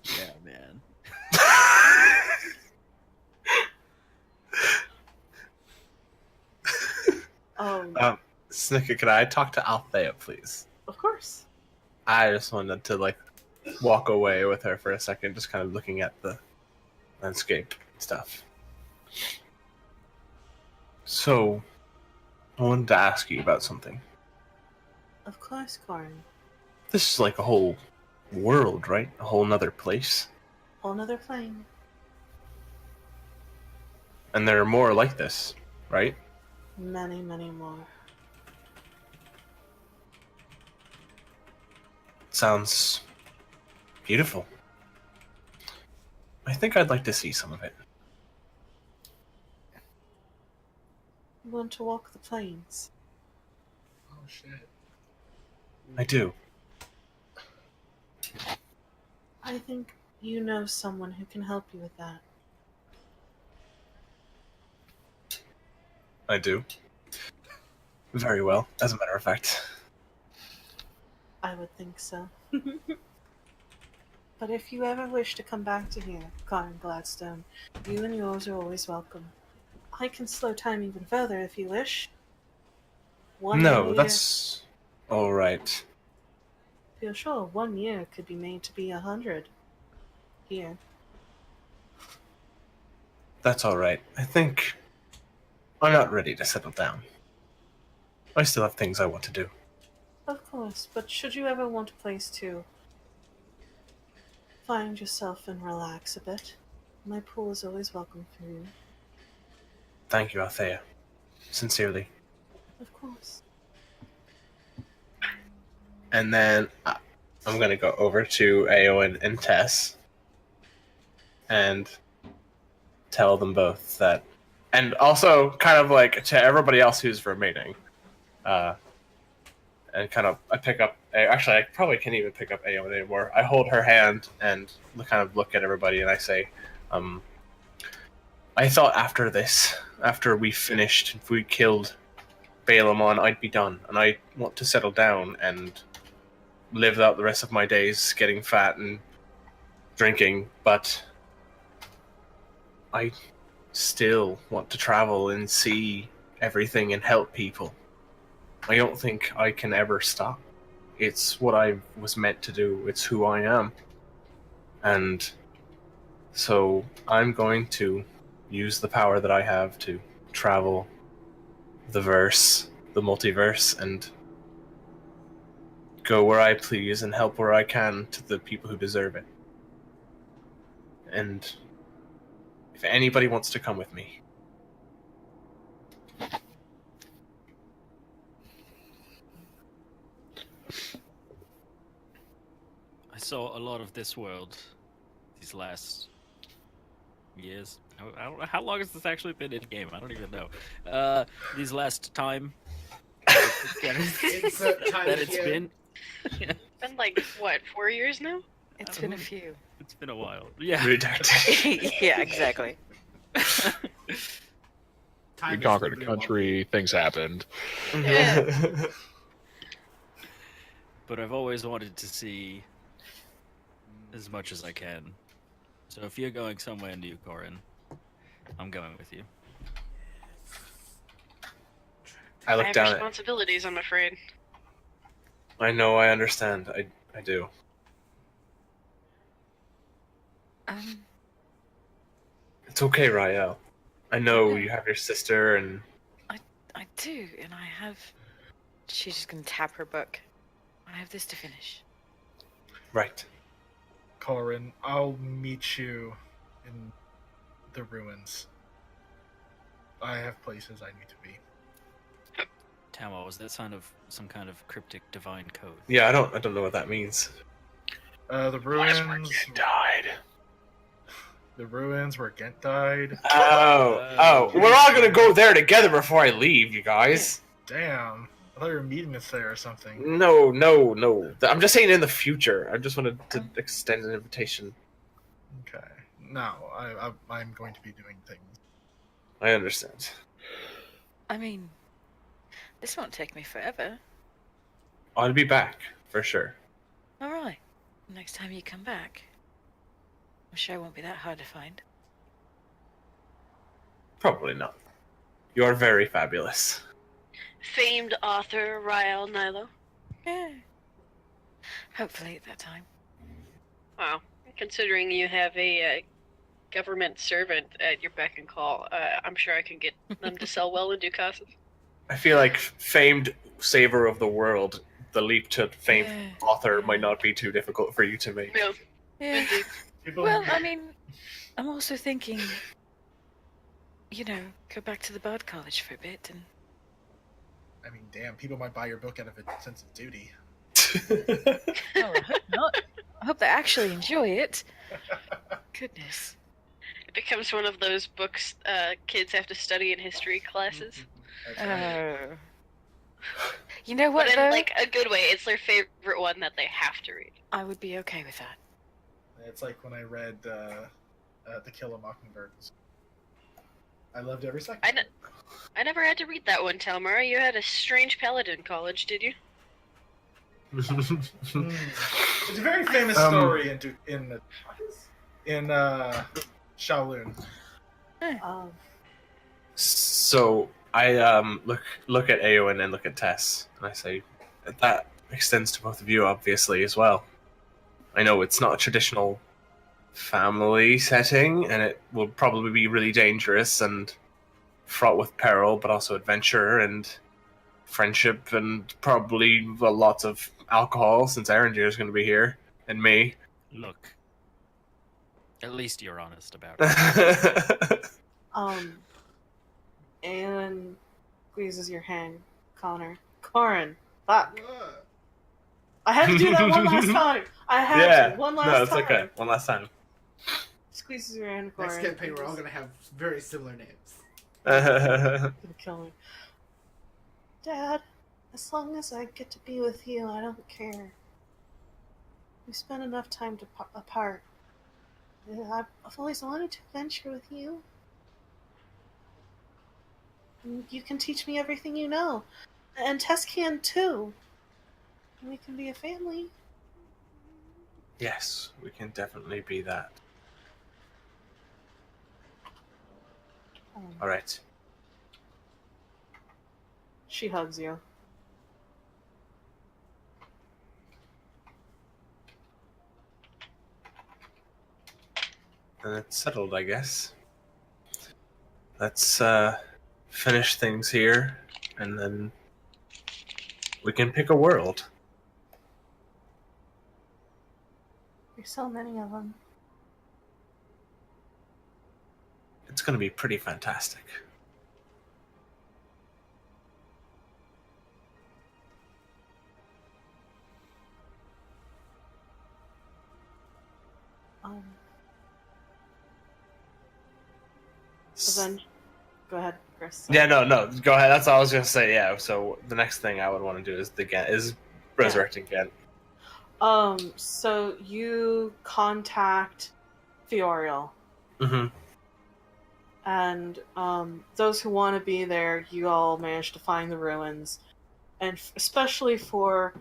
yeah, man. Snicker, could I talk to Althea, please? Of course. I just wanted to, like, walk away with her for a second, just kind of looking at the landscape stuff. So, I wanted to ask you about something. Of course, Corin. This is like a whole world, right? A whole nother place. Whole nother plane. And there are more like this, right? Many, many more. Sounds beautiful. I think I'd like to see some of it. You want to walk the plains? Oh shit. I do. I think you know someone who can help you with that. I do. Very well, as a matter of fact. I would think so. But if you ever wish to come back to here, Corin Gladstone, you and yours are always welcome. I can slow time even further if you wish. No, year, that's all right. feel sure 1 year could be made to be 100 here. That's all right. I think I'm not ready to settle down. I still have things I want to do. Of course, but should you ever want a place to find yourself and relax a bit, my pool is always welcome for you. Thank you, Althea. Sincerely. Of course. And then I'm going to go over to Aowen and Tess and tell them both that. And also, kind of like to everybody else who's remaining. And kind of, I pick up. Actually, I probably can't even pick up Aowen anymore. I hold her hand and kind of look at everybody and I say, I thought after this, after we finished, if we killed Balamon, I'd be done. And I want to settle down and live out the rest of my days getting fat and drinking, but I still want to travel and see everything and help people. I don't think I can ever stop. It's what I was meant to do. It's who I am. And so I'm going to use the power that I have to travel the multiverse, and go where I please and help where I can to the people who deserve it. And if anybody wants to come with me. I saw a lot of this world these last years. I don't know how long has this actually been in game. I don't even know. These last time Insert time that it's here. been. Been like, what, 4 years now? It's been a few. It's been a while. Yeah. Redacted. Yeah, exactly. Time We is conquered a literally country, things happened. But I've always wanted to see as much as I can. So if you're going somewhere new, Corin, I'm going with you. I I look have down at responsibilities, I'm afraid. I know, I understand. I do. Um, It's okay, Rael. I know Okay. you have your sister, and I do, and I have. She's just gonna tap her book. I have this to finish. right. Corin, I'll meet you in the ruins. I have places I need to be. Tama, was that sound of some kind of cryptic divine code? Yeah, I don't know what that means. The ruins. Died. The ruins where Gent died. Oh, we're all gonna go there together before I leave, you guys. Damn. I thought you were meeting us there or something. No. I'm just saying in the future. I just wanted to extend an invitation. Okay. No, I'm going to be doing things. I understand. I mean, this won't take me forever. I'll be back, for sure. All right. Next time you come back, I'm sure it won't be that hard to find. Probably not. You are very fabulous. Famed author Rael Nilo. Yeah. Hopefully at that time. Wow. Considering you have a government servant at your beck and call, I'm sure I can get them to sell well in Ducasis. I feel like famed saver of the world, the leap to famed Yeah. author might not be too difficult for you to make. Yeah. Yeah. Indeed. Well, I mean, I'm also thinking, go back to the Bard College for a bit and. I mean, damn, people might buy your book out of a sense of duty. Oh, I hope not. I hope they actually enjoy it. Goodness. It becomes one of those books kids have to study in history classes. That's right. Oh. You know what, But though? in like a good way, it's their favorite one that they have to read. I would be okay with that. It's like when I read To Kill a Mockingbird. I loved every second. I never had to read that one, Telmara. You had a strange paladin college, did you? It's a very famous story in Shaolin. So I look at Eowyn and look at Tess, and I say that extends to both of you, obviously, as well. I know it's not a traditional family setting, and it will probably be really dangerous and fraught with peril, but also adventure and friendship, and probably lots of alcohol, since Arendir is going to be here, and me. Look, at least you're honest about it. Aelin squeezes your hand, Connor. Corin, fuck. What? I had to do that one last time. I had to. One last time. No, it's okay. One last time. Squeezes your hand, Corin. Next campaign, we're all gonna have very similar names. Gonna kill me. Dad, as long as I get to be with you, I don't care. We spent enough time apart. I've always wanted to venture with you. And you can teach me everything you know. And Tess can too. And we can be a family. Yes, we can definitely be that. All right. She hugs you. And it's settled, I guess. Let's finish things here, and then we can pick a world. There's so many of them. It's going to be pretty fantastic. So then, go ahead, Chris. Yeah, no, go ahead. That's all I was going to say. Yeah. So the next thing I would want to do is resurrecting Gent. So you contact Fioriel. Mm-hmm. And those who want to be there, you all manage to find the ruins. And especially for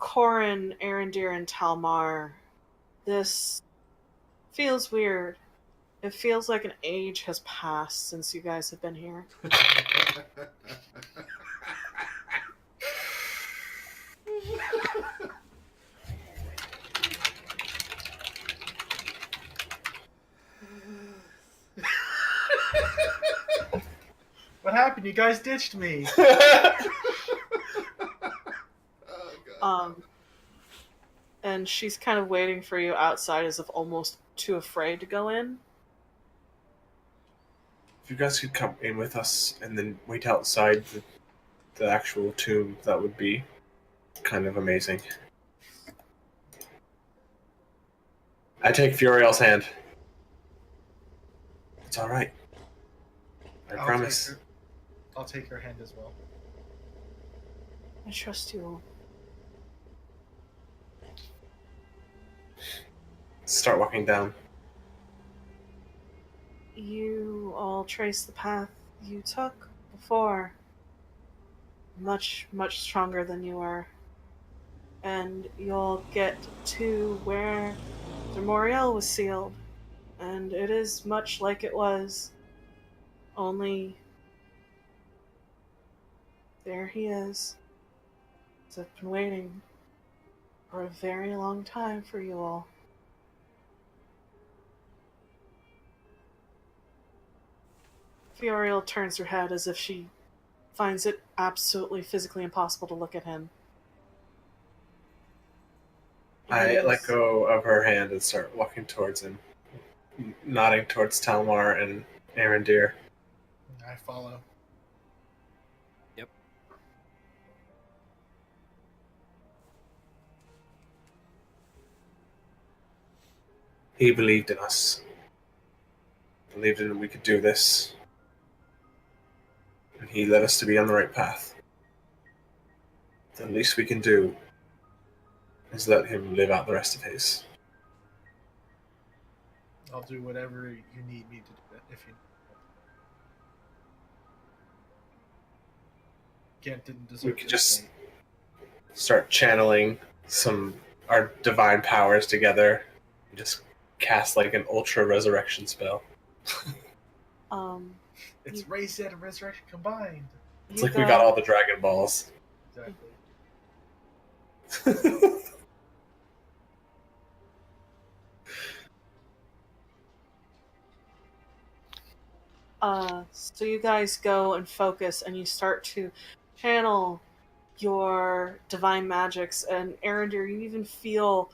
Corin, Arendir, and Talmar, this feels weird. It feels like an age has passed since you guys have been here. What happened? You guys ditched me. Oh, God. And she's kind of waiting for you outside as if almost too afraid to go in. If you guys could come in with us and then wait outside the actual tomb, that would be kind of amazing. I take Furiel's hand. It's all right. I promise. I'll take her hand as well. I trust you all. Start walking down. You all trace the path you took before. Much, much stronger than you were. And you'll get to where the Moriel was sealed. And it is much like it was. Only there he is. I've been waiting for a very long time for you all. Fioriel turns her head as if she finds it absolutely physically impossible to look at him. I let go of her hand and start walking towards him, nodding towards Talmar and Arendir. I follow. Yep. He believed in us. Believed in we could do this. And he led us to be on the right path. The least we can do is let him live out the rest of his. I'll do whatever you need me to do if you. Kent didn't deserve. We could just start channeling our divine powers together and just cast like an ultra resurrection spell. It's reset and resurrection combined. It's like we got all the Dragon Balls. Exactly. So you guys go and focus, and you start to channel your divine magics, and Arendir, you even feel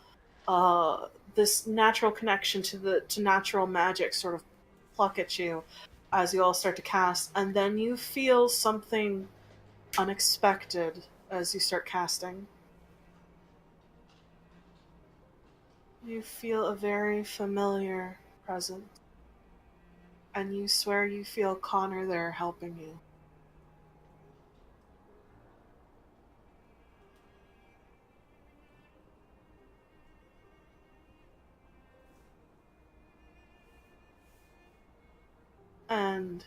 this natural connection to natural magic sort of pluck at you as you all start to cast, and then you feel something unexpected as you start casting. You feel a very familiar presence. And you swear you feel Connor there helping you. And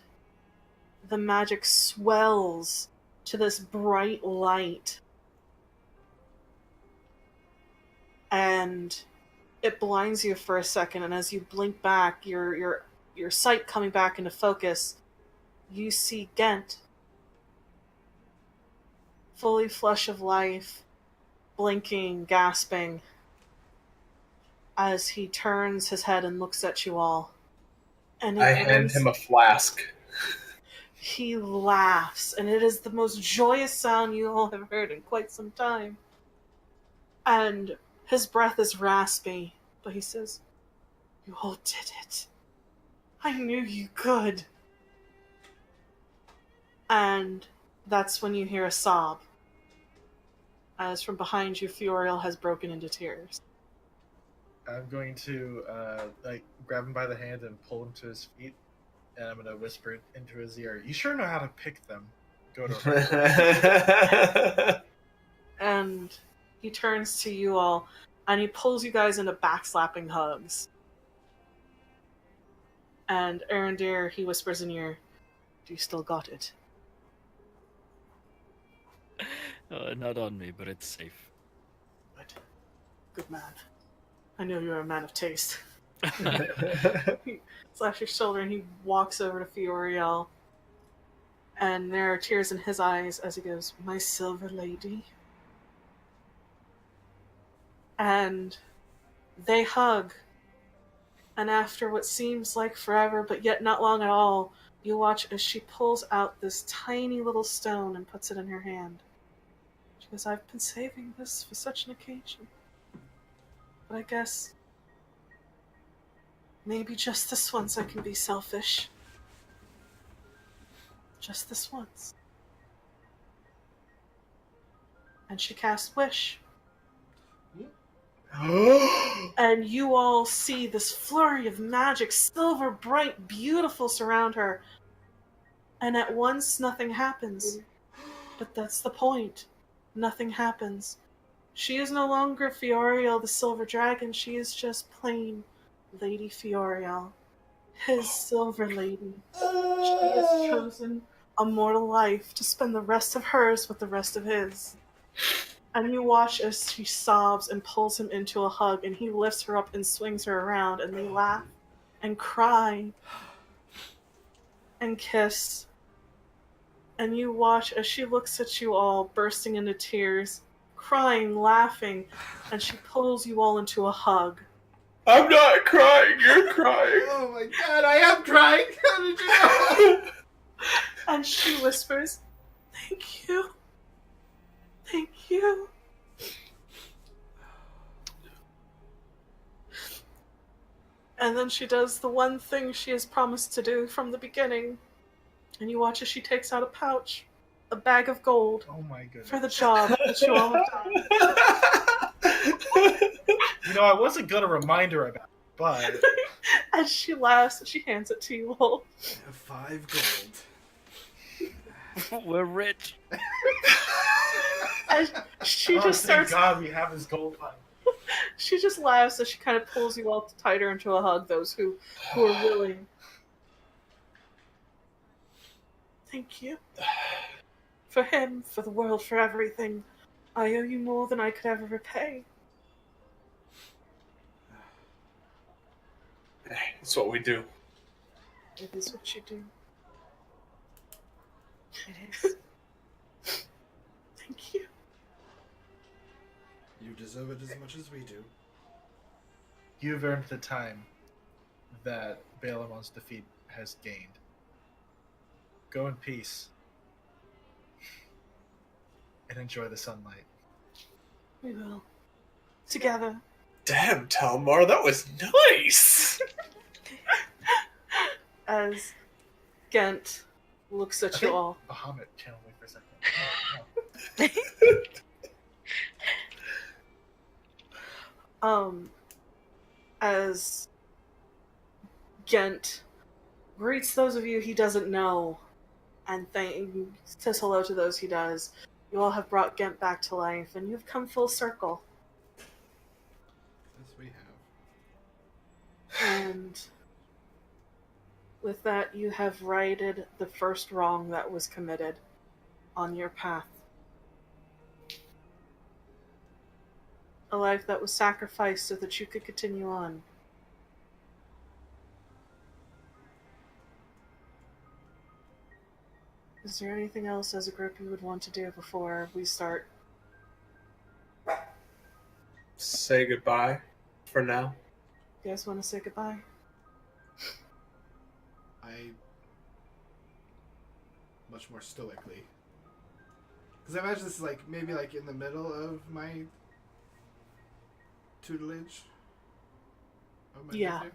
the magic swells to this bright light. And it blinds you for a second, and as you blink back, your sight coming back into focus, you see Gent, fully flush of life, blinking, gasping, as he turns his head and looks at you all. And I hand him a flask. He laughs, and it is the most joyous sound you all have heard in quite some time. And his breath is raspy, but he says, "You all did it. I knew you could." And that's when you hear a sob, as from behind you, Fioriel has broken into tears. I'm going to grab him by the hand and pull him to his feet, and I'm going to whisper into his ear, "You sure know how to pick them." Go to him. And he turns to you all, and he pulls you guys into backslapping hugs. And Arendir, he whispers in your ear, "Do you still got it?" Not on me, but it's safe. Good man. I know you're a man of taste. He slaps your shoulder and he walks over to Fioriel. And there are tears in his eyes as he goes, "My silver lady." And they hug. And after what seems like forever, but yet not long at all, You watch as she pulls out this tiny little stone and puts it in her hand. She goes, I've been saving this for such an occasion. But I guess maybe just this once I can be selfish. Just this once. And she casts Wish. And you all see this flurry of magic, silver, bright, beautiful, surround her. And at once, nothing happens. But that's the point. Nothing happens. She is no longer Fioriel the Silver Dragon. She is just plain Lady Fioriel, his Silver Lady. She has chosen a mortal life to spend the rest of hers with the rest of his. And you watch as she sobs and pulls him into a hug, and he lifts her up and swings her around, and they laugh and cry and kiss. And you watch as she looks at you all, bursting into tears, crying, laughing, and she pulls you all into a hug. I'm not crying, you're crying. Oh my god, I am crying! How did you know? And she whispers, thank you. Thank you. And then she does the one thing she has promised to do from the beginning. And you watch as she takes out a pouch, a bag of gold, Oh my goodness. for the job that you all have done. You know, I wasn't gonna remind her about it, but And she laughs and she hands it to you all. I have 5 gold. We're rich. And she oh, just thank starts. God we have this gold line. She just laughs as she kind of pulls you all tighter into a hug. Those who are willing. Thank you. For him, for the world, for everything. I owe you more than I could ever repay. That's what we do. It is what you do. It is. Thank you. You deserve it as much as we do. You've earned the time that Balamon's defeat has gained. Go in peace. And enjoy the sunlight. We will. Together. Damn, Talmar, that was nice! As Gent looks at you all. Bahamut channel me for a second. As Gent greets those of you he doesn't know and says hello to those he does. You all have brought Gent back to life, and you've come full circle. Yes, we have. And with that, you have righted the first wrong that was committed on your path. A life that was sacrificed so that you could continue on. Is there anything else as a group you would want to do before we start? Say goodbye for now. You guys want to say goodbye? Much more stoically. Because I imagine this is like, maybe like in the middle of my tutelage. Of my Yeah. nephew?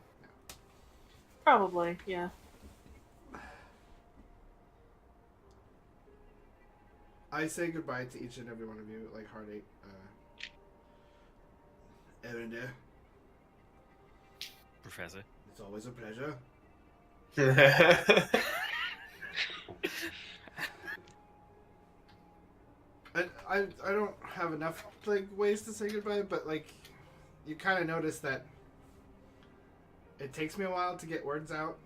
Probably, yeah. I say goodbye to each and every one of you, like Heartache, Erinder. Professor. It's always a pleasure. I don't have enough like ways to say goodbye, but like you kind of notice that it takes me a while to get words out,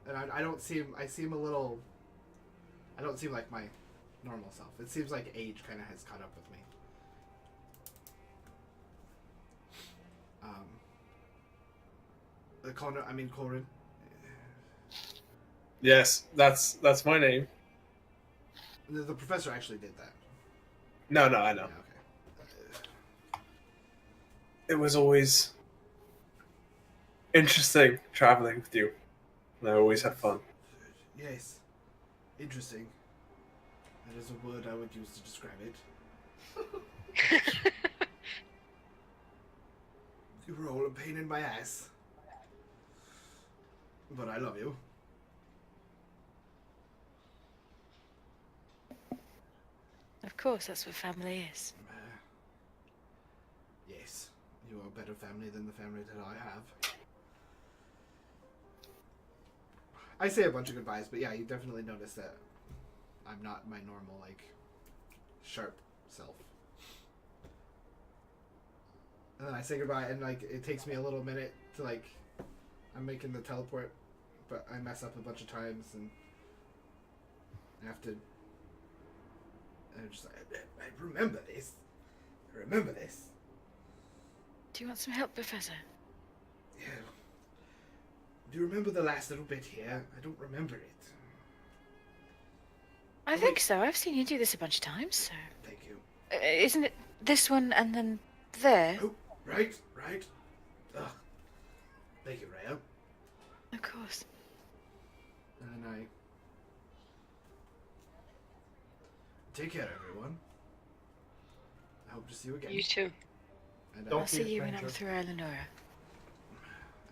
and I don't seem a little. I don't seem like my normal self. It seems like age kind of has caught up with me. Corin. Yes, that's my name. The professor actually did that. No, I know. Yeah, okay. It was always interesting traveling with you. I always had fun. Yes. Interesting. That is a word I would use to describe it. You were all a pain in my ass. But I love you. Of course, that's what family is. Yes. You are a better family than the family that I have. I say a bunch of goodbyes, but yeah, you definitely notice that I'm not my normal, like, sharp self. And then I say goodbye, and, like, it takes me a little minute to, like, I'm making the teleport, but I mess up a bunch of times, and I have to, and I'm just like, I remember this. I remember this. Do you want some help, Professor? Yeah. Do you remember the last little bit here? I don't remember it. I think so. I've seen you do this a bunch of times, so... Thank you. Isn't it this one and then there? Oh, right. Ugh. Thank you, Rhea. Of course. And then I... Take care, everyone. I hope to see you again. You too. And, Don't I'll see be a you when I'm stranger. through Eleonora.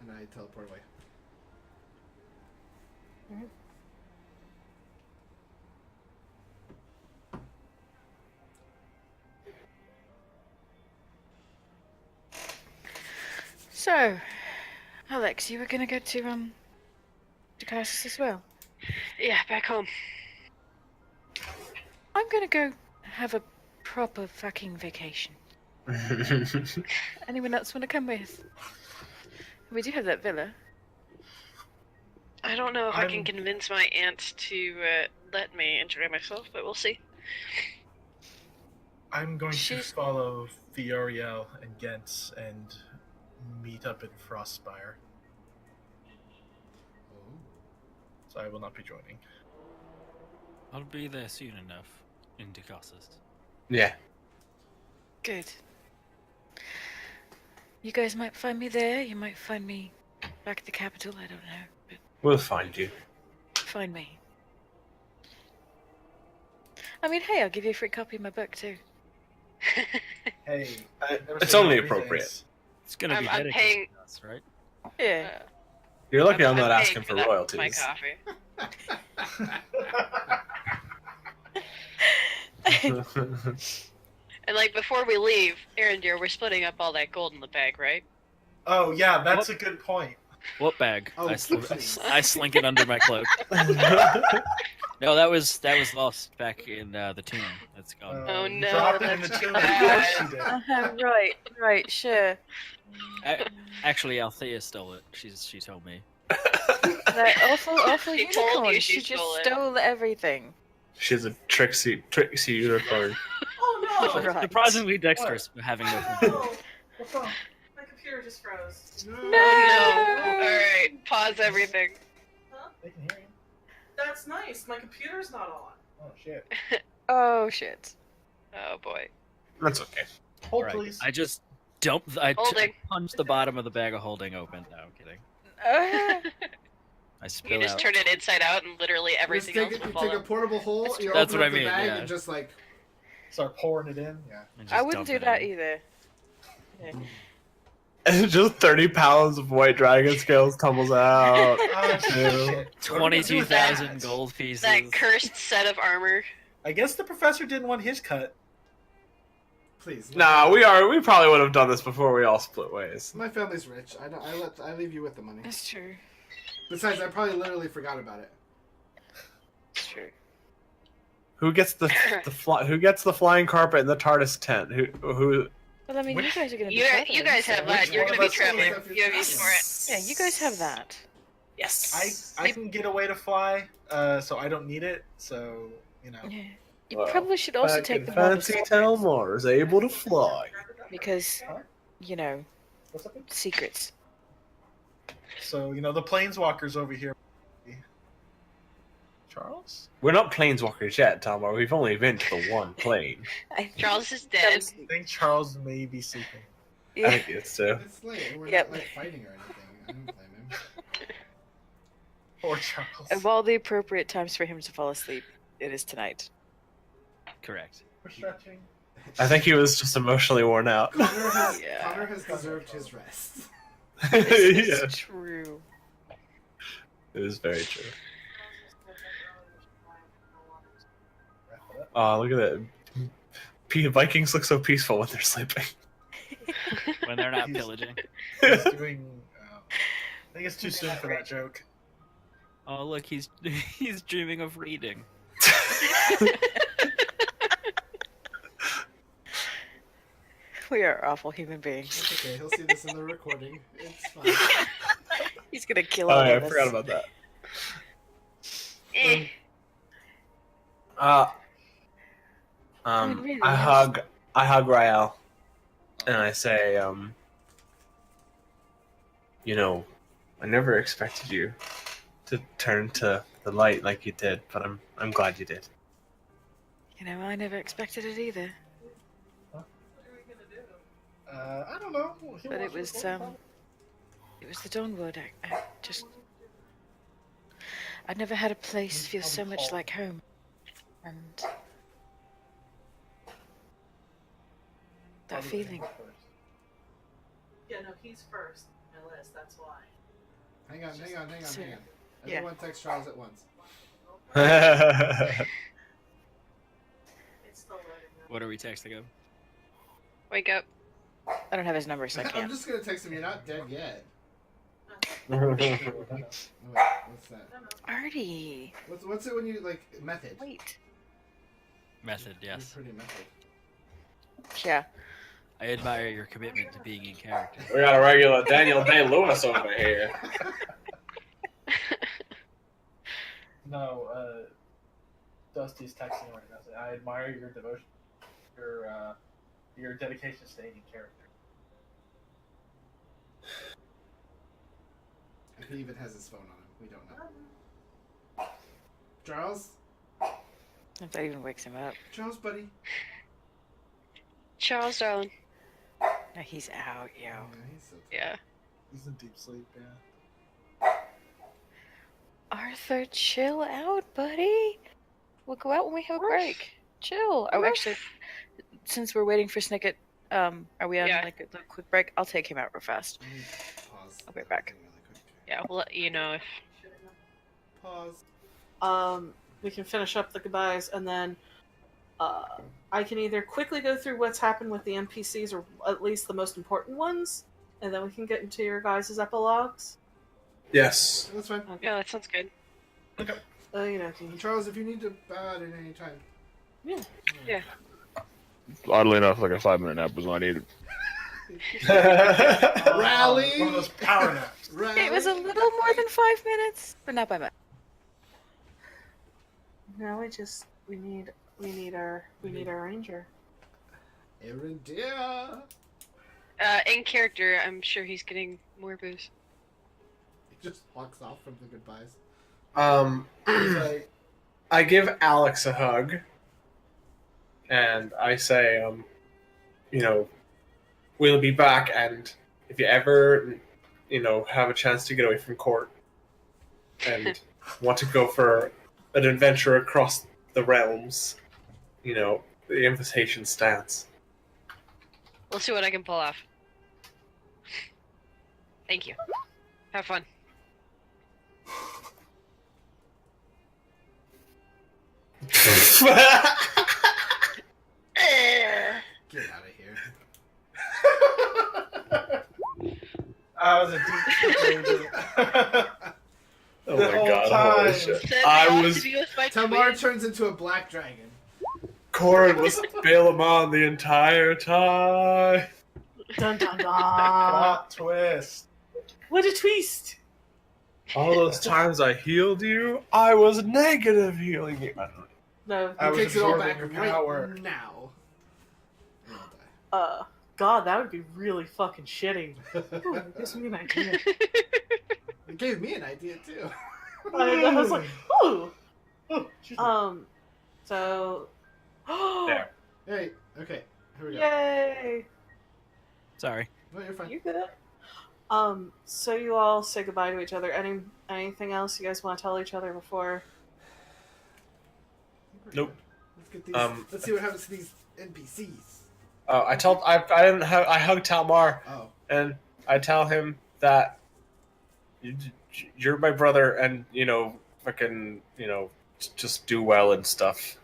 and I teleport away. So, Alex, you were gonna go to Cassis as well? Yeah, back home. I'm gonna go have a proper fucking vacation. Anyone else want to come with? We do have that villa. I don't know if I can I'm- convince my aunt to let me enjoy myself, but we'll see. I'm going to She's- follow Fioriel and Gents and meet up in Frostspire, Oh. so I will not be joining. I'll be there soon enough in Ducasis. Yeah. Good. You guys might find me there. You might find me back at the capital. I don't know, but We'll find you. find me. I mean, hey, I'll give you a free copy of my book too. Hey, never It's say only no to appropriate. things. It's gonna be I'm dedicated paying- to us, right? Yeah. You're lucky I'm not paying asking for that- royalties. My coffee. And like before we leave, Aaron dear, we're splitting up all that gold in the bag, right? Oh yeah, that's a good point. What bag? Oh, I please. I slink it under my cloak. No, that was lost back in the tomb. That's gone. Oh, you no, dropped it in the that's tomb. bad. Of course you did. Right, sure. Actually, Althea stole it. She told me. That awful She told unicorn. you she She just stole it. stole everything. She's a tricksy unicorn. Oh no! Right. Surprisingly dexterous, but having no. Oh, What's wrong? my computer just froze. Oh, no. Alright, pause everything. They can hear you. That's nice. My computer's not on. Oh shit. Oh shit. Oh boy. That's okay. Hold Right. please. I just dumped. I Holding. punched the bottom of the bag of holding open. No, I'm kidding. I You spill just out. turn it inside out and literally everything else You will take fall a out. portable hole, That's you That's open what up I the mean, bag yeah. and just like... Start pouring it in. Yeah. and I just wouldn't dump do it that in. either. And just 30 pounds of white dragon scales tumbles out. Oh shit. What are we gonna do with 22,000 that? gold pieces. That cursed set of armor. I guess the professor didn't want his cut. Please. Nah, we probably would have done this before we all split ways. My family's rich. I leave you with the money. That's true. Besides, I probably literally forgot about it. That's true. Who gets the who gets the flying carpet in the TARDIS tent? Who Well, I mean, Which- you guys are going to be You traveling, guys have so- that. You're one gonna of be us traveling. is- You have use for it. Yeah, you guys have that. Yes. I can get away to fly, so I don't need it. So you know. Yeah. You Well, probably should also Back take in the wand of fancy secrets, Telmar is able to fly. because, you know, What's up? secrets. So you know the planeswalkers over here. Charles? We're not planeswalkers yet, Telmar. We've only been to the one plane. Charles is dead. I think Charles may be sleeping. I Yeah. think it's so. It's late. We're Yep. not like fighting or anything. I don't blame him. Poor Charles. Of all the appropriate times for him to fall asleep, it is tonight. Correct. We're stretching. I think he was just emotionally worn out. Connor has deserved his rest. This Yeah, is true. it is very true. Oh, look at that. Vikings look so peaceful when they're sleeping. When they're not He's- pillaging. He's doing. I think it's too soon for that joke. Oh, look, he's dreaming of reading. We are awful human beings. It's okay, he'll see this in the recording. It's fine. He's gonna kill Oh all yeah, I of us. forgot about that. Eh. I mean, really, I yes. hug Rael, and I say, you know, I never expected you to turn to the light like you did, but I'm glad you did. You know, I never expected it either. I don't know. He'll But it watch was recording. it was the Dawnwood. I just I'd never had a place feel so much like home. And that feeling. Yeah, no, he's first on my list. That's why. Hang on. So, yeah. Everyone text Charles at once. It's still loading. What are we texting him? Wake up. I don't have his number, so I I'm can't. just gonna text him. You're not dead yet. Oh, Oh, wait, what's that? Artie, What's it when you like method? wait. Method, yes. You're pretty method. Yeah. I admire your commitment to being in character. We got a regular Daniel Day-Lewis over here. No, Dusty's texting right now. Saying, I admire your devotion, your dedication to staying in character. He even has his phone on him. We don't know. Charles? If that even wakes him up. Charles, buddy. Charles, darling. No, he's out, yo. Yeah, he's so Yeah. He's in deep sleep, yeah. Arthur, chill out, buddy. We'll go out when we have a break. Chill. Oh, actually, since we're waiting for Snicket, are we on Yeah. like a quick break? I'll take him out real fast. Let me pause. I'll be right back. everything really quick. Yeah, we'll let you know if. Pause. We can finish up the goodbyes, and then I can either quickly go through what's happened with the NPCs, or at least the most important ones, and then we can get into your guys' epilogues. Yes. That's fine. Yeah, that sounds good. You know, And Charles, if you need to bow out at any time. yeah. Oddly enough, like a 5-minute nap was all I needed. Rally! One of those power naps. Rally! It was a little more than 5 minutes, but not by much. Now we need our ranger. Aaron, dear. In character, I'm sure he's getting more booze. He just walks off from the goodbyes. I give Alex a hug, and I say, you know, we'll be back, and if you ever, you know, have a chance to get away from court and want to go for an adventure across the realms, you know, the invitation stands. We'll see what I can pull off. Thank you. Have fun. Get out of here. I was a deep Oh The my whole god, time. holy shit. Send me I off was- to be with my Tamar twin. turns into a black dragon. Corin was Balamon the entire time. Dun dun dun! plot twist. What a twist! All those times I healed you, I was negative healing you. I don't know. No, I He was takes it all absorbing back your right power. now. And I'll die. God, that would be really fucking shitty. Ooh, it gives me an idea. It gave me an idea too. I was like, ooh. Oh, excuse me. So. There. Hey, okay, here we go. Yay! Sorry. No, you're fine. You good? So you all say goodbye to each other. Anything else you guys want to tell each other before? Nope. Let's get these. Um, Let's see what happens to these NPCs. I hugged Talmar, Oh, and I tell him that you're my brother, and fucking, just do well and stuff.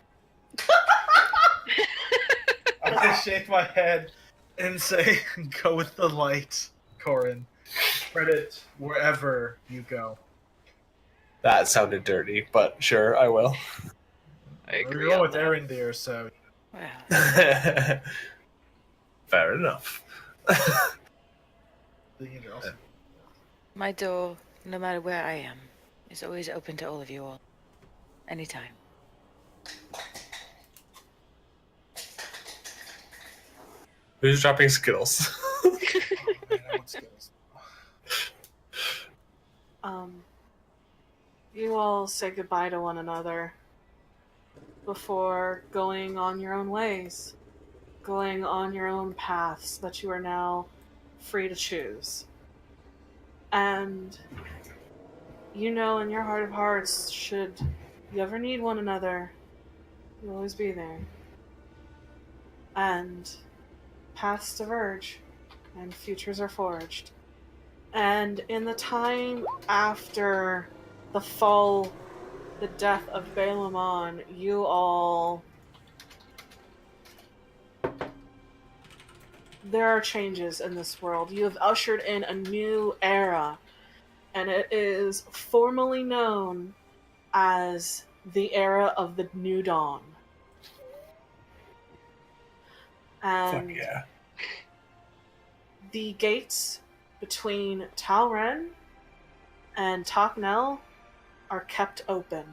I shake my head and say, "Go with the light, Corin. Spread it wherever you go." That sounded dirty, but sure, I will. I agree. We're going on with that. Erendir, so Well, Fair enough. you're also- my door, no matter where I am, is always open to all of you all. Anytime. Who's dropping Skittles? Man, I want Skittles. You all say goodbye to one another before going on your own ways, going on your own paths that you are now free to choose. And you know in your heart of hearts, should you ever need one another, you'll always be there. And paths diverge, and futures are forged. And in the time after the fall, the death of Bailamon, you all... There are changes in this world. You have ushered in a new era, and it is formally known as the era of the New Dawn. And Fuck yeah. the gates between Talren and Toknel are kept open.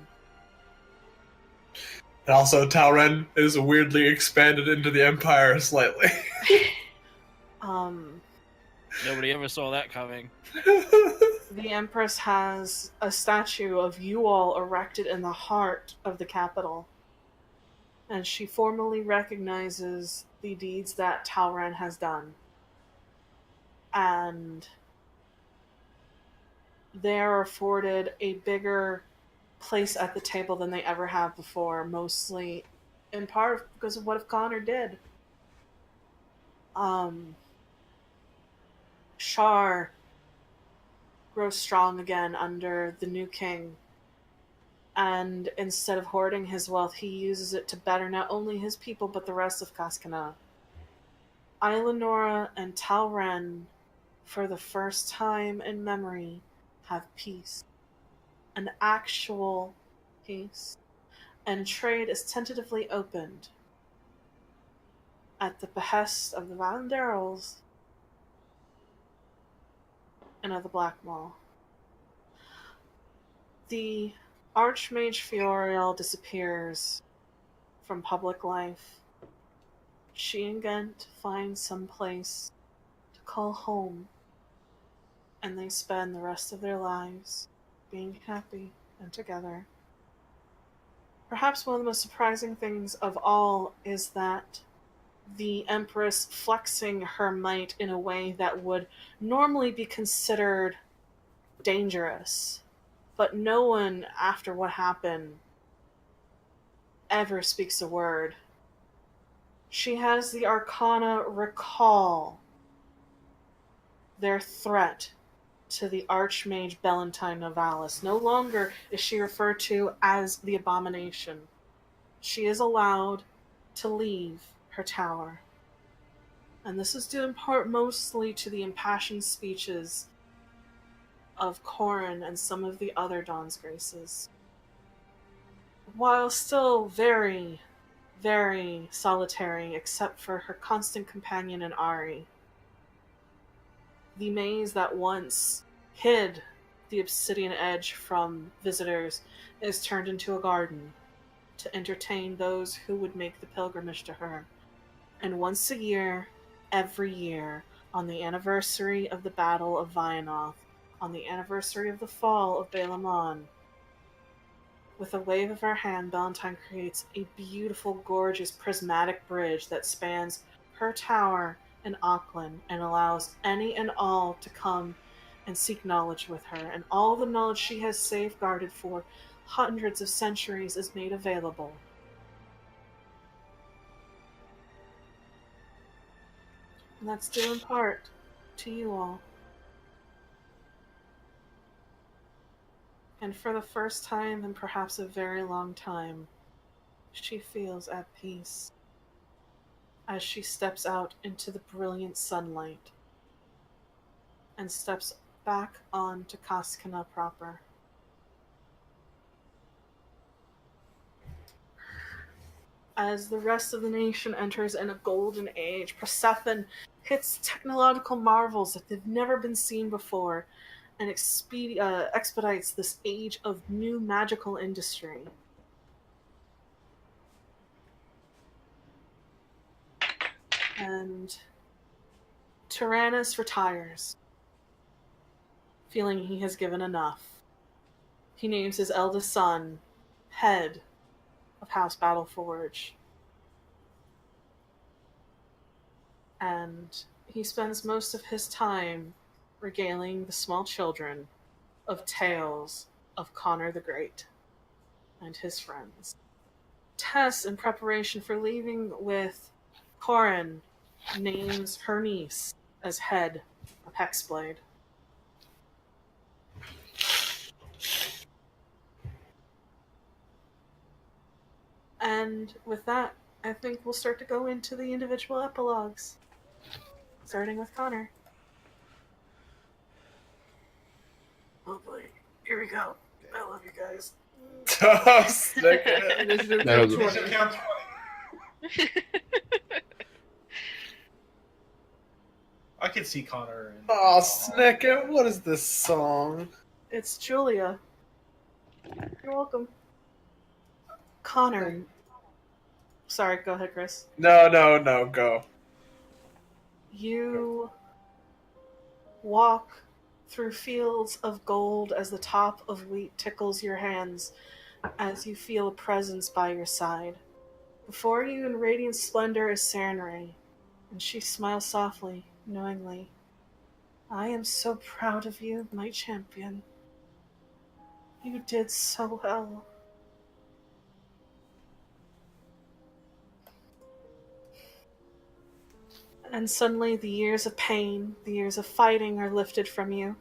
And also, Talren is weirdly expanded into the Empire slightly. Nobody ever saw that coming. The Empress has a statue of you all erected in the heart of the capital. And she formally recognizes the deeds that Talren has done. And they are afforded a bigger place at the table than they ever have before, mostly in part because of what Connor did. Shar grows strong again under the new king, and instead of hoarding his wealth, he uses it to better not only his people but the rest of Kaskana. Ilanora and Talren, for the first time in memory, have peace. An actual peace. And trade is tentatively opened at the behest of the Valendarals and of the Black Maw. The Archmage Fioriel disappears from public life. She and Gent find some place to call home, and they spend the rest of their lives being happy and together. Perhaps one of the most surprising things of all is that the Empress flexing her might in a way that would normally be considered dangerous, but no one, after what happened, ever speaks a word. She has the Arcana recall their threat to the Archmage Bellantine Novalis. No longer is she referred to as the Abomination. She is allowed to leave her tower. And this is due in part mostly to the impassioned speeches of Corin and some of the other Dawn's Graces. While still very, very solitary, except for her constant companion in Ari, the maze that once hid the Obsidian Edge from visitors is turned into a garden to entertain those who would make the pilgrimage to her. And once a year, every year, on the anniversary of the Battle of Vianoth, on the anniversary of the fall of Bailamon, with a wave of her hand, Valentine creates a beautiful, gorgeous, prismatic bridge that spans her tower in Auckland and allows any and all to come and seek knowledge with her, and all the knowledge she has safeguarded for hundreds of centuries is made available. And that's due in part to you all. And for the first time in perhaps a very long time, she feels at peace as she steps out into the brilliant sunlight and steps back onto Koskina proper. As the rest of the nation enters in a golden age, Persephone hits technological marvels that have never been seen before and expedites this age of new magical industry. And Tyrannus retires, feeling he has given enough. He names his eldest son head of House Battleforge. And he spends most of his time regaling the small children of tales of Connor the Great and his friends. Tess, in preparation for leaving with Corin, names her niece as head of Hexblade. And with that, I think we'll start to go into the individual epilogues, starting with Connor. Oh boy, here we go. I love you guys. Oh, stick it. Initiative That count was- 20. Count 20. I could see Connor. And, Oh, Snicket, what is this song? It's Julia. You're welcome. Connor. Sorry, go ahead, Chris. No, go. You walk through fields of gold as the top of wheat tickles your hands as you feel a presence by your side. Before you in radiant splendor is Sarenrae, and she smiles softly, knowingly. I am so proud of you, my champion. You did so well. And suddenly the years of pain, the years of fighting are lifted from you,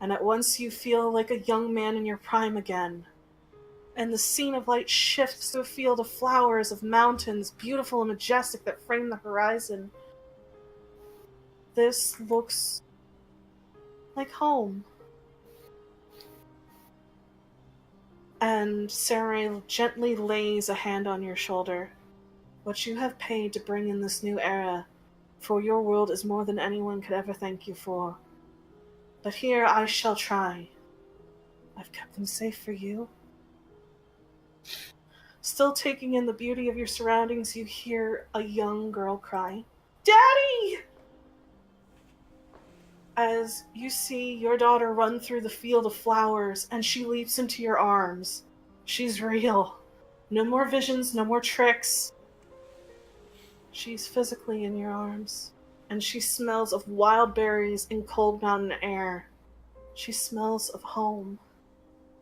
and at once you feel like a young man in your prime again. And the scene of light shifts to a field of flowers, of mountains, beautiful and majestic, that frame the horizon. This looks like home. And Sarenrae gently lays a hand on your shoulder. What you have paid to bring in this new era for your world is more than anyone could ever thank you for. But here I shall try. I've kept them safe for you. Still taking in the beauty of your surroundings, you hear a young girl cry, Daddy! As you see your daughter run through the field of flowers, and she leaps into your arms. She's real. No more visions, no more tricks. She's physically in your arms, and she smells of wild berries in cold mountain air. She smells of home,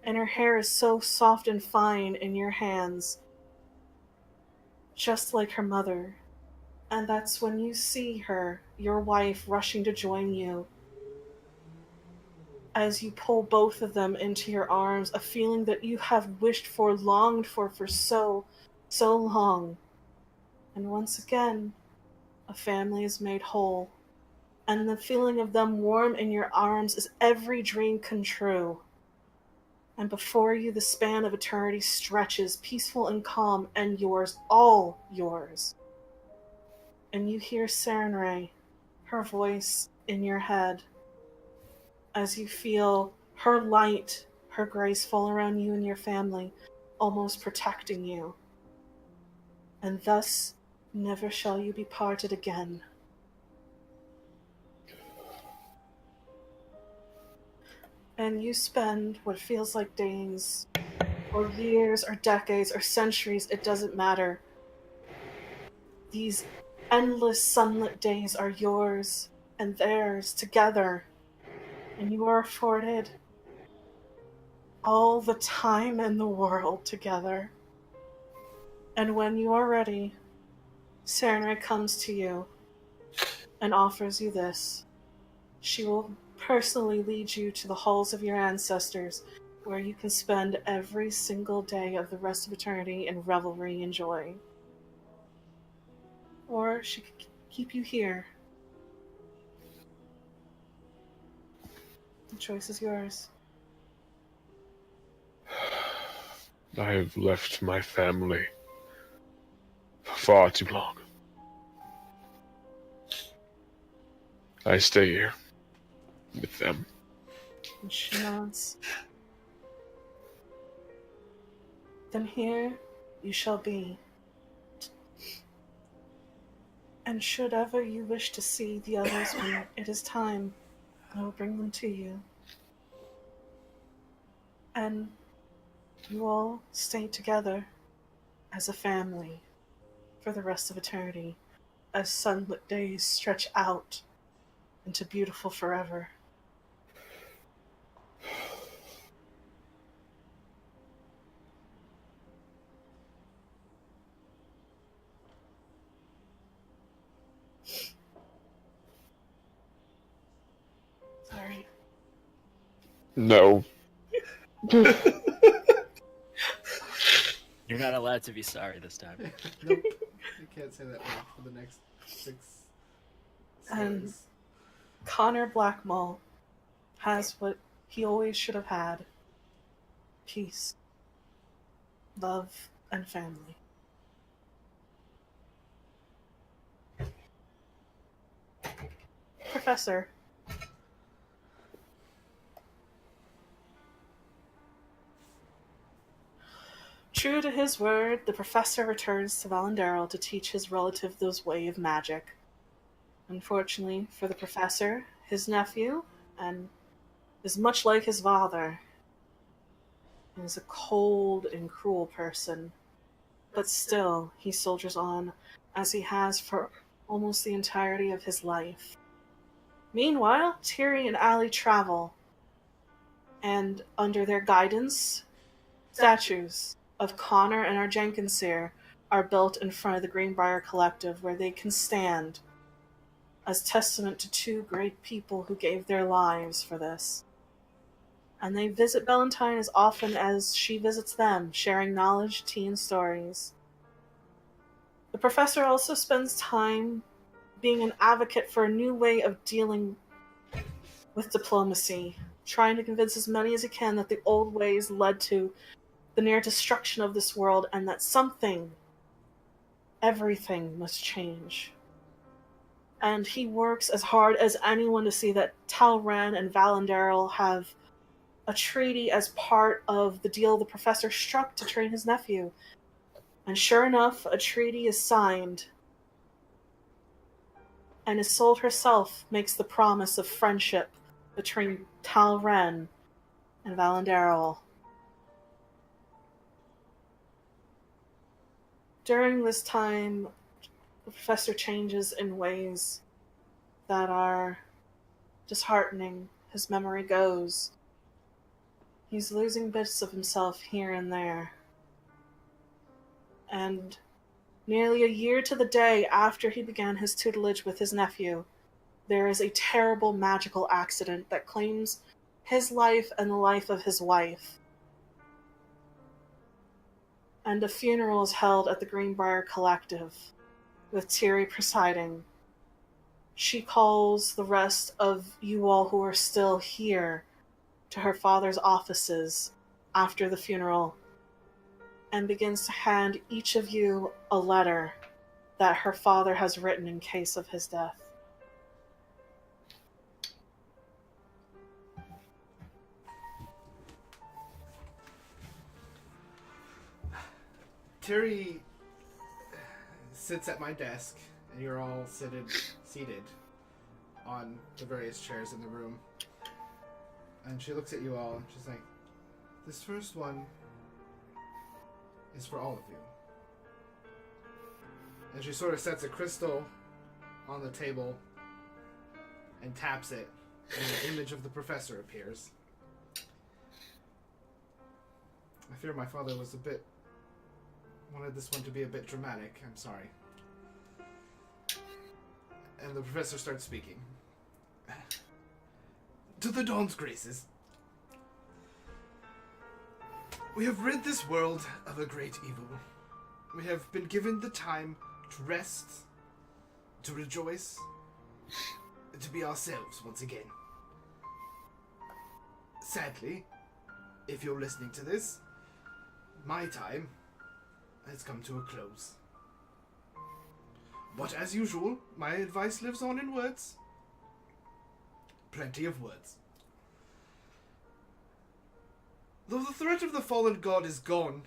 and her hair is so soft and fine in your hands, just like her mother. And that's when you see her, your wife, rushing to join you. As you pull both of them into your arms, a feeling that you have wished for, longed for so long. And once again, a family is made whole. And the feeling of them warm in your arms is every dream come true. And before you, the span of eternity stretches, peaceful and calm, and yours, all yours. And you hear Sarenrae, her voice in your head, as you feel her light, her grace fall around you and your family, almost protecting you. And thus, never shall you be parted again. And you spend what feels like days, or years, or decades, or centuries, it doesn't matter. These endless sunlit days are yours and theirs together. And you are afforded all the time in the world together. And when you are ready, Serenray comes to you and offers you this. She will personally lead you to the halls of your ancestors, where you can spend every single day of the rest of eternity in revelry and joy. Or she could keep you here. The choice is yours. I have left my family for far too long. I stay here with them. And she nods. Then here you shall be. And should ever you wish to see the others when it is time, I will bring them to you. And you all stay together as a family for the rest of eternity, as sunlit days stretch out into beautiful forever. Sorry. No. You're not allowed to be sorry this time. Nope. You can't say that word for the next 6 And stories. Connor Blackmull has what he always should have had: peace, love, and family. Professor. True to his word, the professor returns to Valendarrel to teach his relative those way of magic. Unfortunately for the professor, his nephew, and is much like his father, is a cold and cruel person. But still, he soldiers on, as he has for almost the entirety of his life. Meanwhile, Tiri and Allie travel, and under their guidance, statues of Connor and our Jenkinseer are built in front of the Greenbrier Collective, where they can stand as testament to two great people who gave their lives for this. And they visit Valentine as often as she visits them, sharing knowledge, tea, and stories. The professor also spends time being an advocate for a new way of dealing with diplomacy, trying to convince as many as he can that the old ways led to the near destruction of this world, and that something, everything, must change. And he works as hard as anyone to see that Talran and Valendarrel have a treaty as part of the deal the professor struck to train his nephew. And sure enough, a treaty is signed, and Isolde herself makes the promise of friendship between Talran and Valendarrel. During this time, the professor changes in ways that are disheartening. His memory goes. He's losing bits of himself here and there. And nearly a year to the day after he began his tutelage with his nephew, there is a terrible magical accident that claims his life and the life of his wife. And a funeral is held at the Greenbrier Collective, with Tiri presiding. She calls the rest of you all who are still here to her father's offices after the funeral, and begins to hand each of you a letter that her father has written in case of his death. Tiri sits at my desk, and you're all seated on the various chairs in the room. And she looks at you all, and she's like, "This first one is for all of you." And she sort of sets a crystal on the table and taps it, An image of the professor appears. I fear my father was wanted this one to be a bit dramatic. I'm sorry. And the professor starts speaking. To the Dawn's graces. We have rid this world of a great evil. We have been given the time to rest, to rejoice, to be ourselves once again. Sadly, if you're listening to this, my time has come to a close. But as usual, my advice lives on in words. Plenty of words. Though the threat of the fallen god is gone,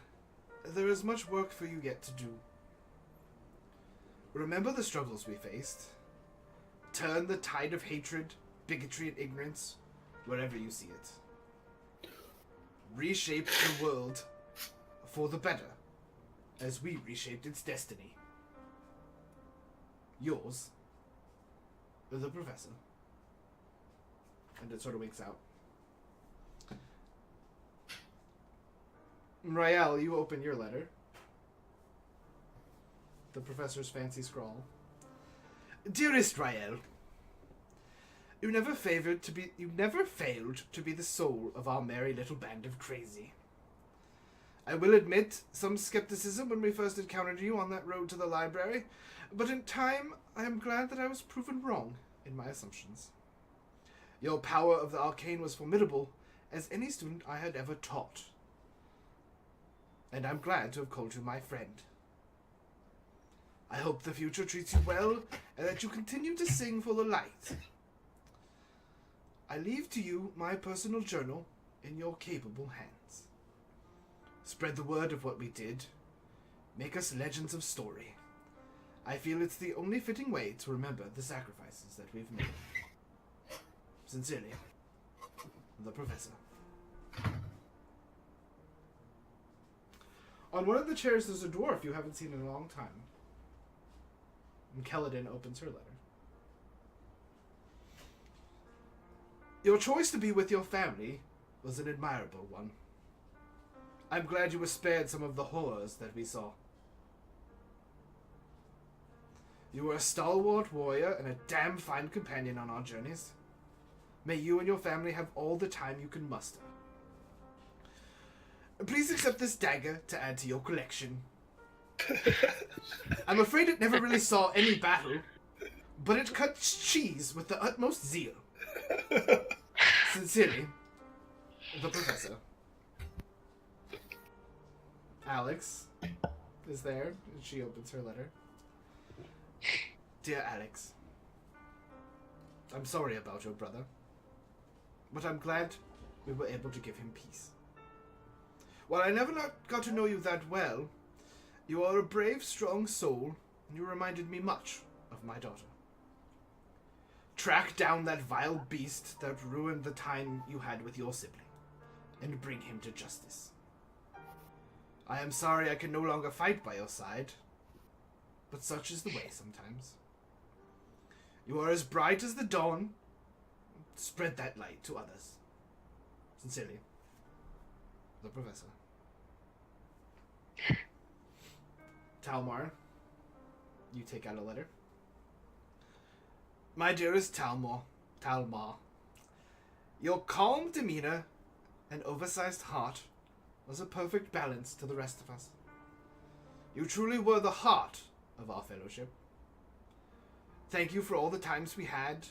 there is much work for you yet to do. Remember the struggles we faced. Turn the tide of hatred, bigotry, and ignorance wherever you see it. Reshape the world for the better, as we reshaped its destiny. Yours, the professor. And it sort of winks out. Rael, you open your letter. The professor's fancy scrawl. Dearest Rael, you never failed to be the soul of our merry little band of crazy. I will admit some skepticism when we first encountered you on that road to the library, but in time I am glad that I was proven wrong in my assumptions. Your power of the arcane was formidable as any student I had ever taught. And I'm glad to have called you my friend. I hope the future treats you well, and that you continue to sing for the light. I leave to you my personal journal in your capable hands. Spread the word of what we did. Make us legends of story. I feel it's the only fitting way to remember the sacrifices that we've made. Sincerely, the professor. On one of the chairs there's a dwarf you haven't seen in a long time. And Keladin opens her letter. Your choice to be with your family was an admirable one. I'm glad you were spared some of the horrors that we saw. You were a stalwart warrior and a damn fine companion on our journeys. May you and your family have all the time you can muster. Please accept this dagger to add to your collection. I'm afraid it never really saw any battle, but it cuts cheese with the utmost zeal. Sincerely, the professor. Alex is there, and she opens her letter. Dear Alex, I'm sorry about your brother, but I'm glad we were able to give him peace. While I never got to know you that well, you are a brave, strong soul, and you reminded me much of my daughter. Track down that vile beast that ruined the time you had with your sibling, and bring him to justice. I am sorry I can no longer fight by your side, but such is the way sometimes. You are as bright as the dawn. Spread that light to others. Sincerely, the professor. Talmar, you take out a letter. My dearest Talmar, your calm demeanor and oversized heart was a perfect balance to the rest of us. You truly were the heart of our fellowship. Thank you for all the times we had.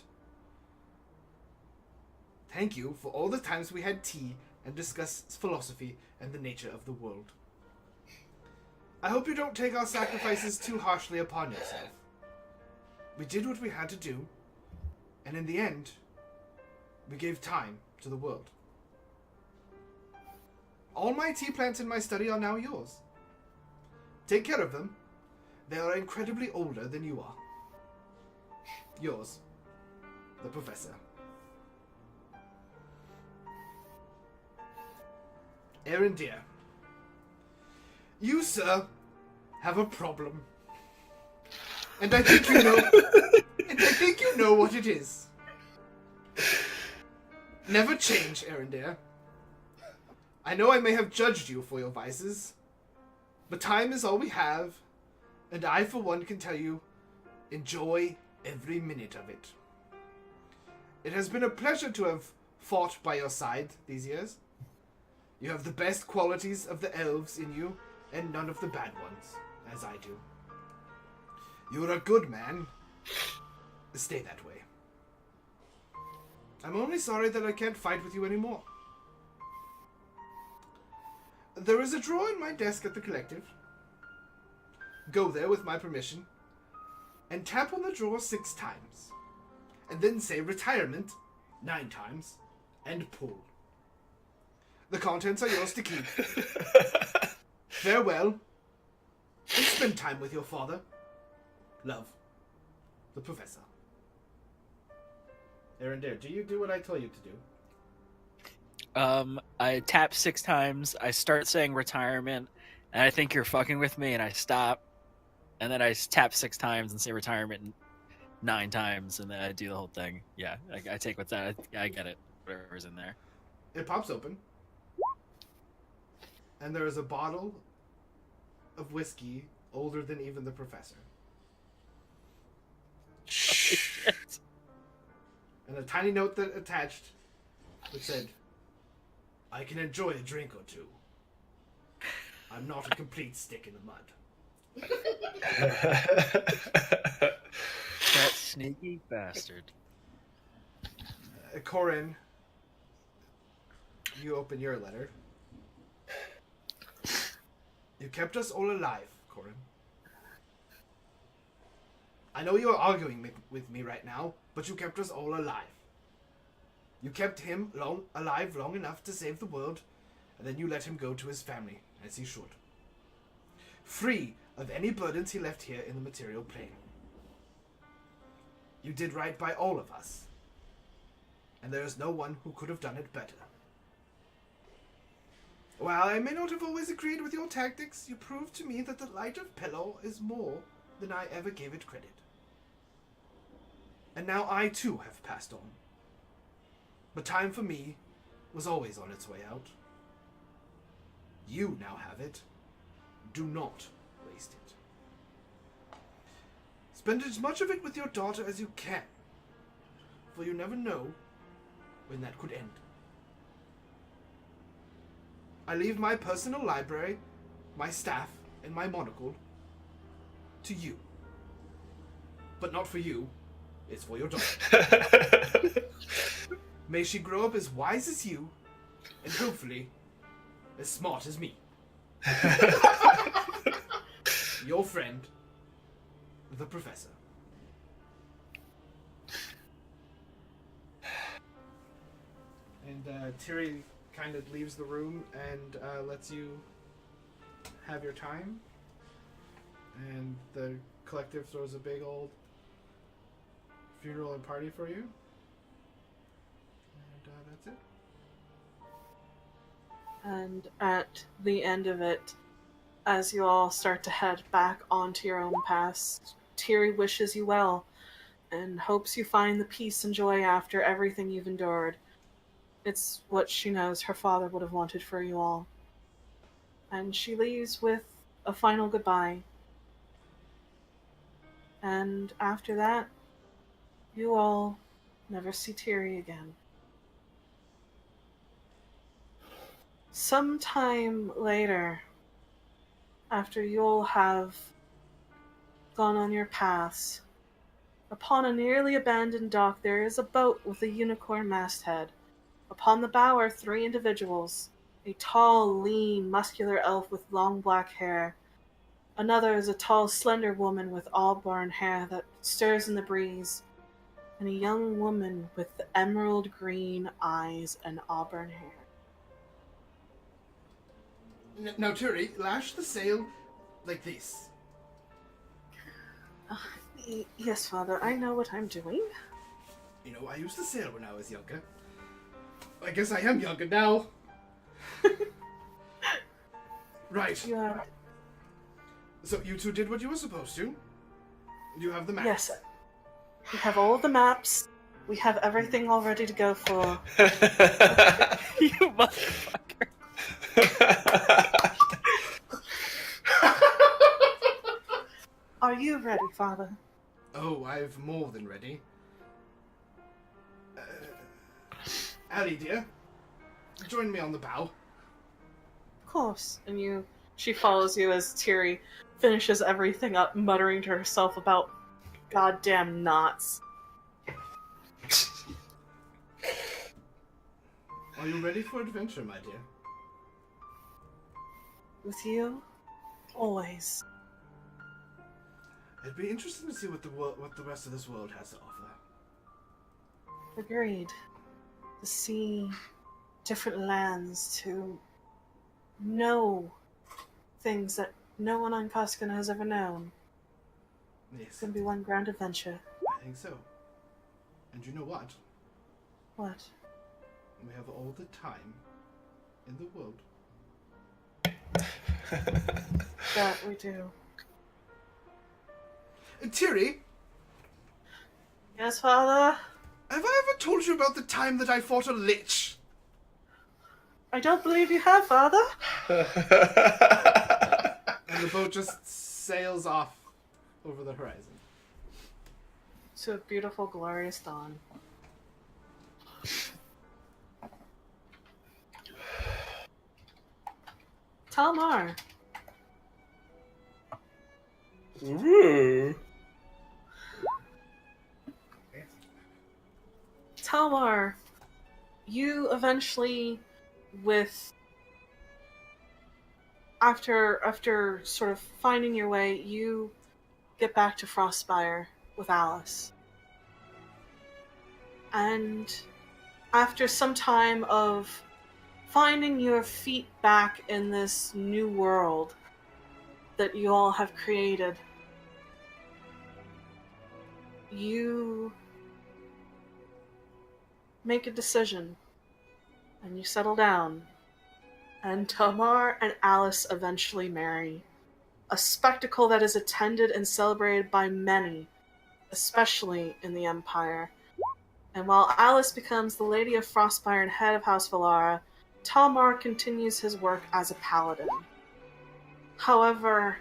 Thank you for all the times we had tea and discussed philosophy and the nature of the world. I hope you don't take our sacrifices too harshly upon yourself. We did what we had to do, and in the end, we gave time to the world. All my tea plants in my study are now yours. Take care of them. They are incredibly older than you are. Yours, the professor. Aaron dear, you, sir, have a problem. And I think you know what it is. Never change, Erendir. I know I may have judged you for your vices, but time is all we have, and I, for one, can tell you, enjoy every minute of it. It has been a pleasure to have fought by your side these years. You have the best qualities of the elves in you, and none of the bad ones, as I do. You're a good man. Stay that way. I'm only sorry that I can't fight with you anymore. There is a drawer in my desk at the collective. Go there with my permission, and tap on the drawer 6 times, and then say retirement 9 times, and pull. The contents are yours to keep. Farewell, and spend time with your father. Love, the Professor. Erendir, do you do what I tell you to do? I tap 6 times, I start saying retirement, and I think you're fucking with me, and I stop. And then I tap 6 times and say retirement 9 times, and then I do the whole thing. Yeah, I take what's that. I get it. Whatever's in there. It pops open, and there is a bottle of whiskey older than even the Professor. Shit. And a tiny note that attached that said, I can enjoy a drink or two. I'm not a complete stick in the mud. That sneaky bastard. Corin, you open your letter. You kept us all alive, Corin. I know you're arguing with me right now, but you kept us all alive. You kept him alive long enough to save the world, and then you let him go to his family, as he should. Free of any burdens he left here in the material plane. You did right by all of us, and there is no one who could have done it better. While I may not have always agreed with your tactics, you proved to me that the light of Pelor is more than I ever gave it credit. And now I too have passed on. But time for me was always on its way out. You now have it. Do not waste it. Spend as much of it with your daughter as you can, for you never know when that could end. I leave my personal library, my staff, and my monocle to you. But not for you, it's for your daughter. May she grow up as wise as you, and hopefully as smart as me. Your friend, the Professor. And Tiri kind of leaves the room and lets you have your time. And the collective throws a big old funeral and party for you. And that's it. And at the end of it, as you all start to head back onto your own paths, Tiri wishes you well and hopes you find the peace and joy after everything you've endured. It's what she knows her father would have wanted for you all. And she leaves with a final goodbye. And after that, you all never see Tiri again. Sometime later, after you'll have gone on your paths, upon a nearly abandoned dock there is a boat with a unicorn masthead. Upon the bow are 3 individuals. A tall, lean, muscular elf with long black hair. Another is a tall, slender woman with auburn hair that stirs in the breeze. And a young woman with emerald green eyes and auburn hair. Now, Turi, lash the sail like this. Yes, Father, I know what I'm doing. You know, I used to sail when I was younger. I guess I am younger now. Right. Yeah. So you two did what you were supposed to. You have the maps. Yes. We have all of the maps. We have everything all ready to go for. You motherfucker. Are you ready, Father? Oh, I've more than ready. Allie, dear, join me on the bow. Of course. And she follows you as Tiri finishes everything up, muttering to herself about goddamn knots. Are you ready for adventure, my dear? With you? Always. It'd be interesting to see what the rest of this world has to offer. Agreed. To see different lands, to know things that no one on Koskana has ever known. It's Yes, gonna be one grand adventure. I think so. And you know what? What? We have all the time in the world. That we do. Tiri, Yes, Father? have I ever told you about the time that I fought a lich? I don't believe you have, Father. And the boat just sails off over the horizon. To a beautiful, glorious dawn. Talmar. Ooh. Talmar, you eventually, after sort of finding your way, you get back to Frostspire with Alice. And after some time of finding your feet back in this new world that you all have created, you make a decision and you settle down, and Tamar and Alice eventually marry. A spectacle that is attended and celebrated by many, especially in the Empire. And while Alice becomes the Lady of Frostspire and head of House Valara, Talmar continues his work as a paladin. However,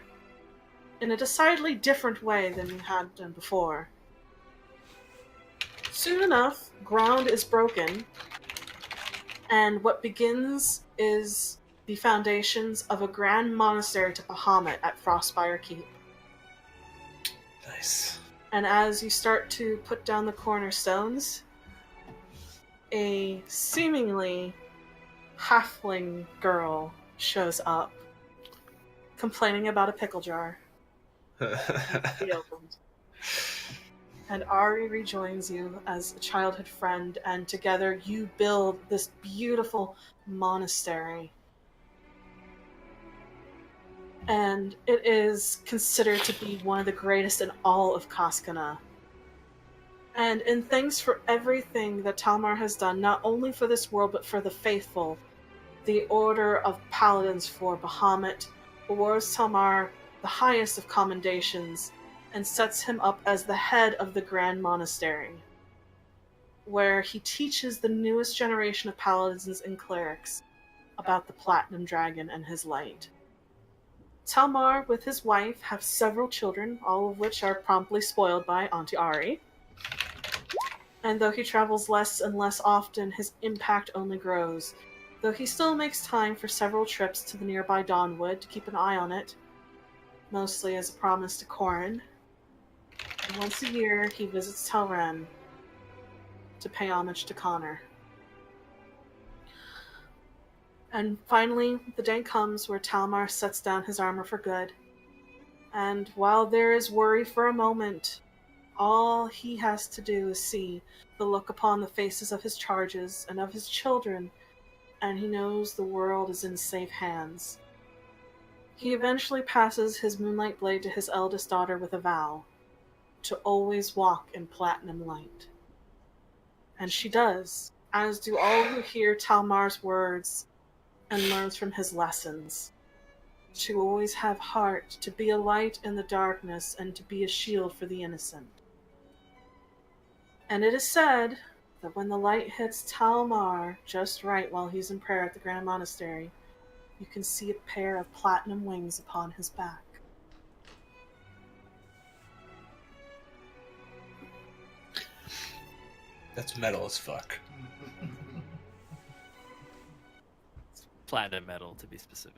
in a decidedly different way than he had done before. Soon enough, ground is broken, and what begins is the foundations of a grand monastery to Bahamut at Frostspire Keep. Nice. And as you start to put down the cornerstones, a seemingly halfling girl shows up, complaining about a pickle jar. Be opened. And Ari rejoins you as a childhood friend, and together you build this beautiful monastery. And it is considered to be one of the greatest in all of Koskana. And in thanks for everything that Talmar has done, not only for this world but for the faithful, the Order of Paladins for Bahamut awards Talmar the highest of commendations and sets him up as the head of the Grand Monastery, where he teaches the newest generation of paladins and clerics about the Platinum Dragon and his light. Talmar, with his wife, have several children, all of which are promptly spoiled by Auntie Ari. And though he travels less and less often, his impact only grows, though he still makes time for several trips to the nearby Dawnwood to keep an eye on it, mostly as a promise to Corin. And once a year, he visits Telren to pay homage to Connor. And finally, the day comes where Talmar sets down his armor for good. And while there is worry for a moment, all he has to do is see the look upon the faces of his charges and of his children, and he knows the world is in safe hands. He eventually passes his moonlight blade to his eldest daughter with a vow to always walk in platinum light. And she does, as do all who hear Talmar's words and learns from his lessons. To always have heart, to be a light in the darkness, and to be a shield for the innocent. And it is said that when the light hits Talmar just right while he's in prayer at the Grand Monastery, you can see a pair of platinum wings upon his back. That's metal as fuck. Platinum metal, to be specific.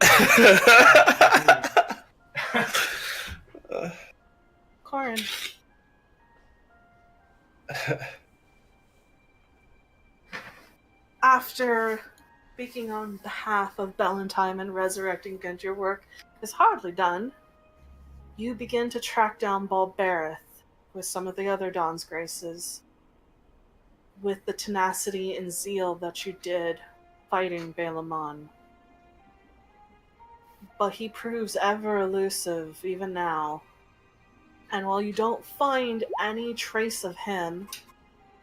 Corin. After speaking on behalf of Bellantime and resurrecting Gent, your work is hardly done. You begin to track down Balberith with some of the other Dawn's Graces, with the tenacity and zeal that you did fighting Balamon. But he proves ever elusive, even now. And while you don't find any trace of him,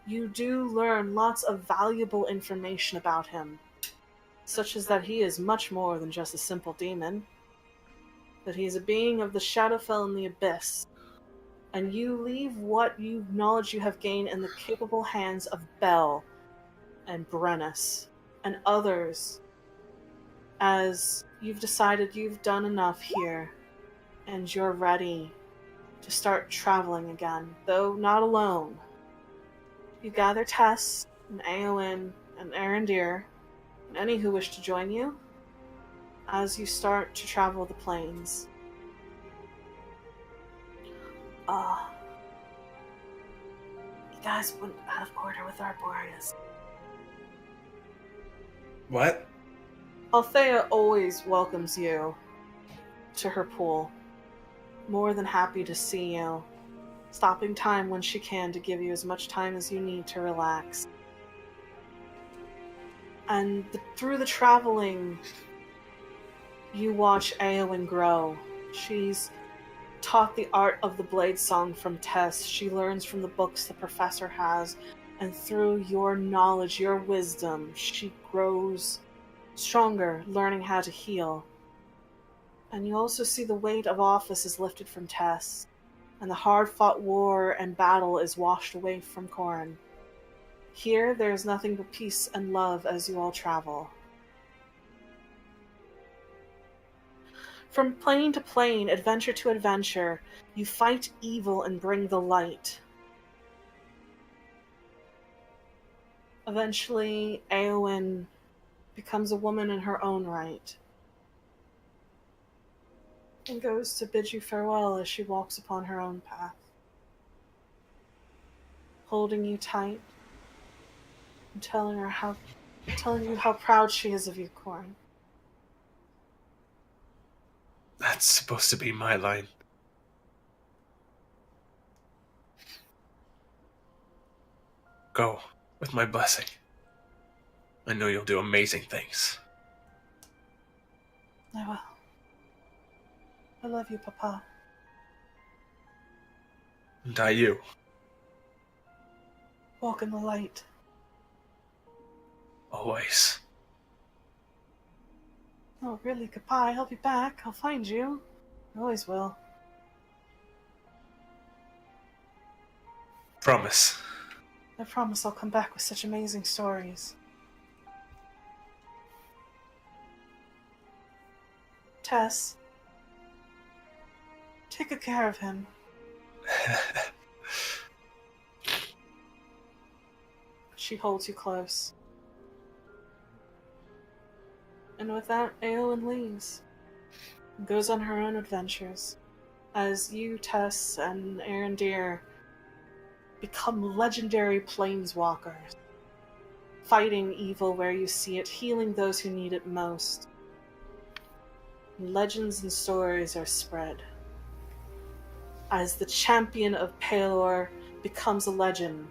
you do learn lots of valuable information about him, such as that he is much more than just a simple demon, that he is a being of the Shadowfell and the Abyss, and you leave what knowledge you have gained in the capable hands of Bell and Brennus and others, as you've decided you've done enough here, and you're ready to start traveling again, though not alone. You gather Tess and Eowyn and Arendir and any who wish to join you as you start to travel the plains. You guys went out of order with Arboreus. What? Althea always welcomes you to her pool. More than happy to see you. Stopping time when she can to give you as much time as you need to relax. And through the traveling, you watch Eowyn grow. She's taught the art of the blade song from Tess. She learns from the books the professor has, and through your knowledge, your wisdom, she grows stronger, learning how to heal. And you also see the weight of office is lifted from Tess, and the hard-fought war and battle is washed away from Corin. Here, there is nothing but peace and love as you all travel. From plane to plane, adventure to adventure, you fight evil and bring the light. Eventually, Eowyn becomes a woman in her own right, and goes to bid you farewell as she walks upon her own path, holding you tight and telling you how proud she is of you, Corin. That's supposed to be my line. Go with my blessing. I know you'll do amazing things. I will. I love you, Papa. And I you. Walk in the light. Always. Oh, really? Goodbye. I'll be back. I'll find you. I always will. Promise. I promise I'll come back with such amazing stories. Tess, take good care of him. She holds you close. And with that, Eowyn leaves. And goes on her own adventures. As you, Tess, and Arendir become legendary planeswalkers. Fighting evil where you see it, healing those who need it most. Legends and stories are spread. As the champion of Pelor becomes a legend,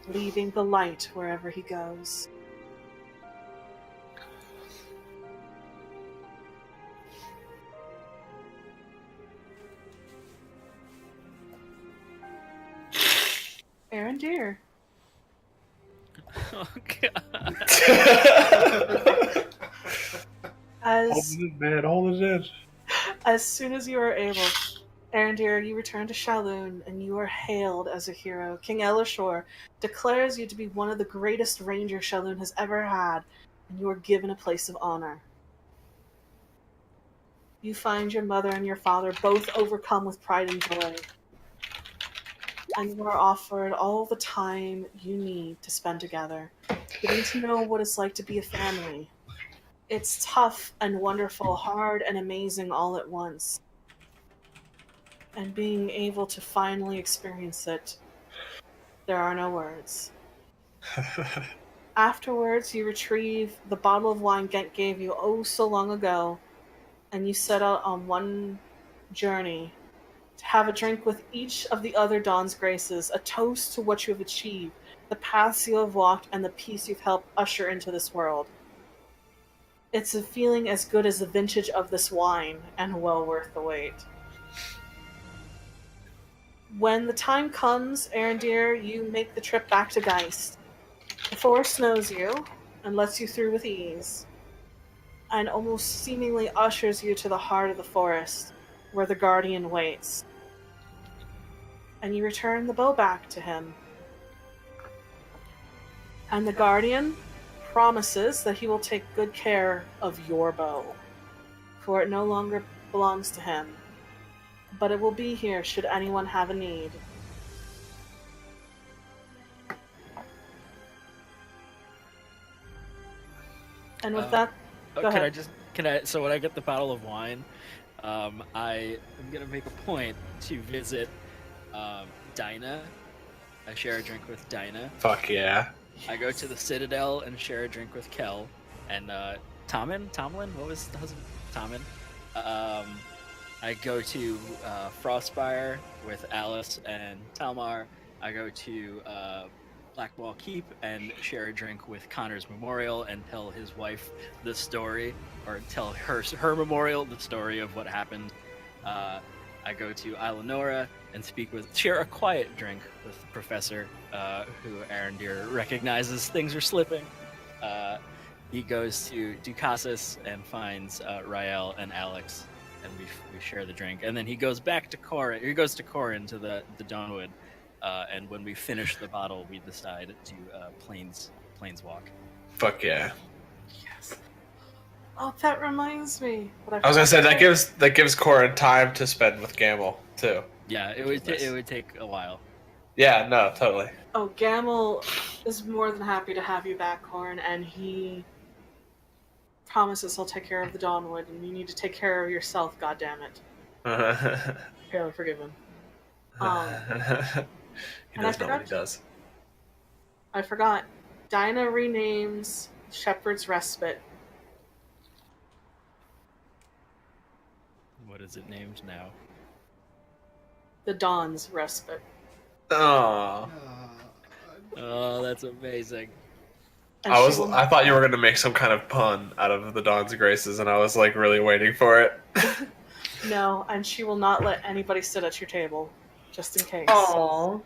leaving the light wherever he goes. Arendir. Oh god. As man, all is it. as soon as you are able, Arendir, you return to Shalloon, and you are hailed as a hero. King Elishor declares you to be one of the greatest rangers Shalloon has ever had, and you are given a place of honor. You find your mother and your father both overcome with pride and joy, and you are offered all the time you need to spend together, getting to know what it's like to be a family. It's tough and wonderful, hard and amazing all at once. And being able to finally experience it, there are no words. Afterwards, you retrieve the bottle of wine Gent gave you oh so long ago, and you set out on one journey to have a drink with each of the other Dawn's Graces, a toast to what you have achieved, the paths you have walked, and the peace you've helped usher into this world. It's a feeling as good as the vintage of this wine, and well worth the wait. When the time comes, Arendir, you make the trip back to Geist. The forest knows you and lets you through with ease, and almost seemingly ushers you to the heart of the forest, where the Guardian waits. And you return the bow back to him. And the Guardian promises that he will take good care of your bow, for it no longer belongs to him, but it will be here should anyone have a need. And with that, go ahead. So when I get the bottle of wine, I am gonna make a point to visit Dinah. I share a drink with Dinah. Fuck yeah. I go to the Citadel and share a drink with Kel and Tomlin. What was the husband? Tomlin. I go to Frostspire with Alice and Talmar. I go to Blackwall Keep and share a drink with Connor's memorial and tell his wife the story, or tell her memorial the story of what happened. I go to Islanora and share a quiet drink with the professor, who Arendir recognizes things are slipping. He goes to Ducasis and finds Rael and Alex, and we share the drink. And then he goes back to Corin. He goes to Corin to the Dawnwood, and when we finish the bottle, we decide to planeswalk. Fuck yeah. Yes. Oh, that reminds me. I was gonna say that gives Corin time to spend with Gamble too. Yeah, it would take a while. Yeah, no, totally. Oh, Gamble is more than happy to have you back, Corin, and he promises he'll take care of the Dawnwood, and you need to take care of yourself, goddammit. Fairly forgiven. He knows not what he does. I forgot. Dinah renames Shepherd's Respite. What is it named now? The Dawn's Respite. Oh. Oh, that's amazing. And I thought you were gonna make some kind of pun out of the Dawn's Graces, and I was like really waiting for it. No, and she will not let anybody sit at your table, just in case. Aww.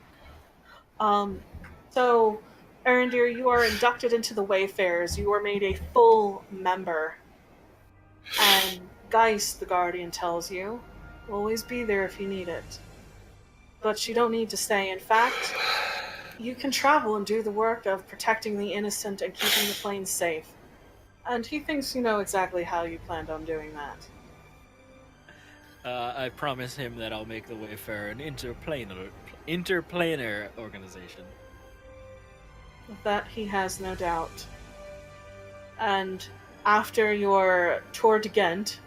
So, Arendir, you are inducted into the Wayfarers. You are made a full member. And Geist, the Guardian tells you, will always be there if you need it. But you don't need to stay. In fact, you can travel and do the work of protecting the innocent and keeping the planes safe. And he thinks you know exactly how you planned on doing that. I promise him that I'll make the Wayfarer an interplanar organization. Of that he has no doubt. And after your tour to Ghent...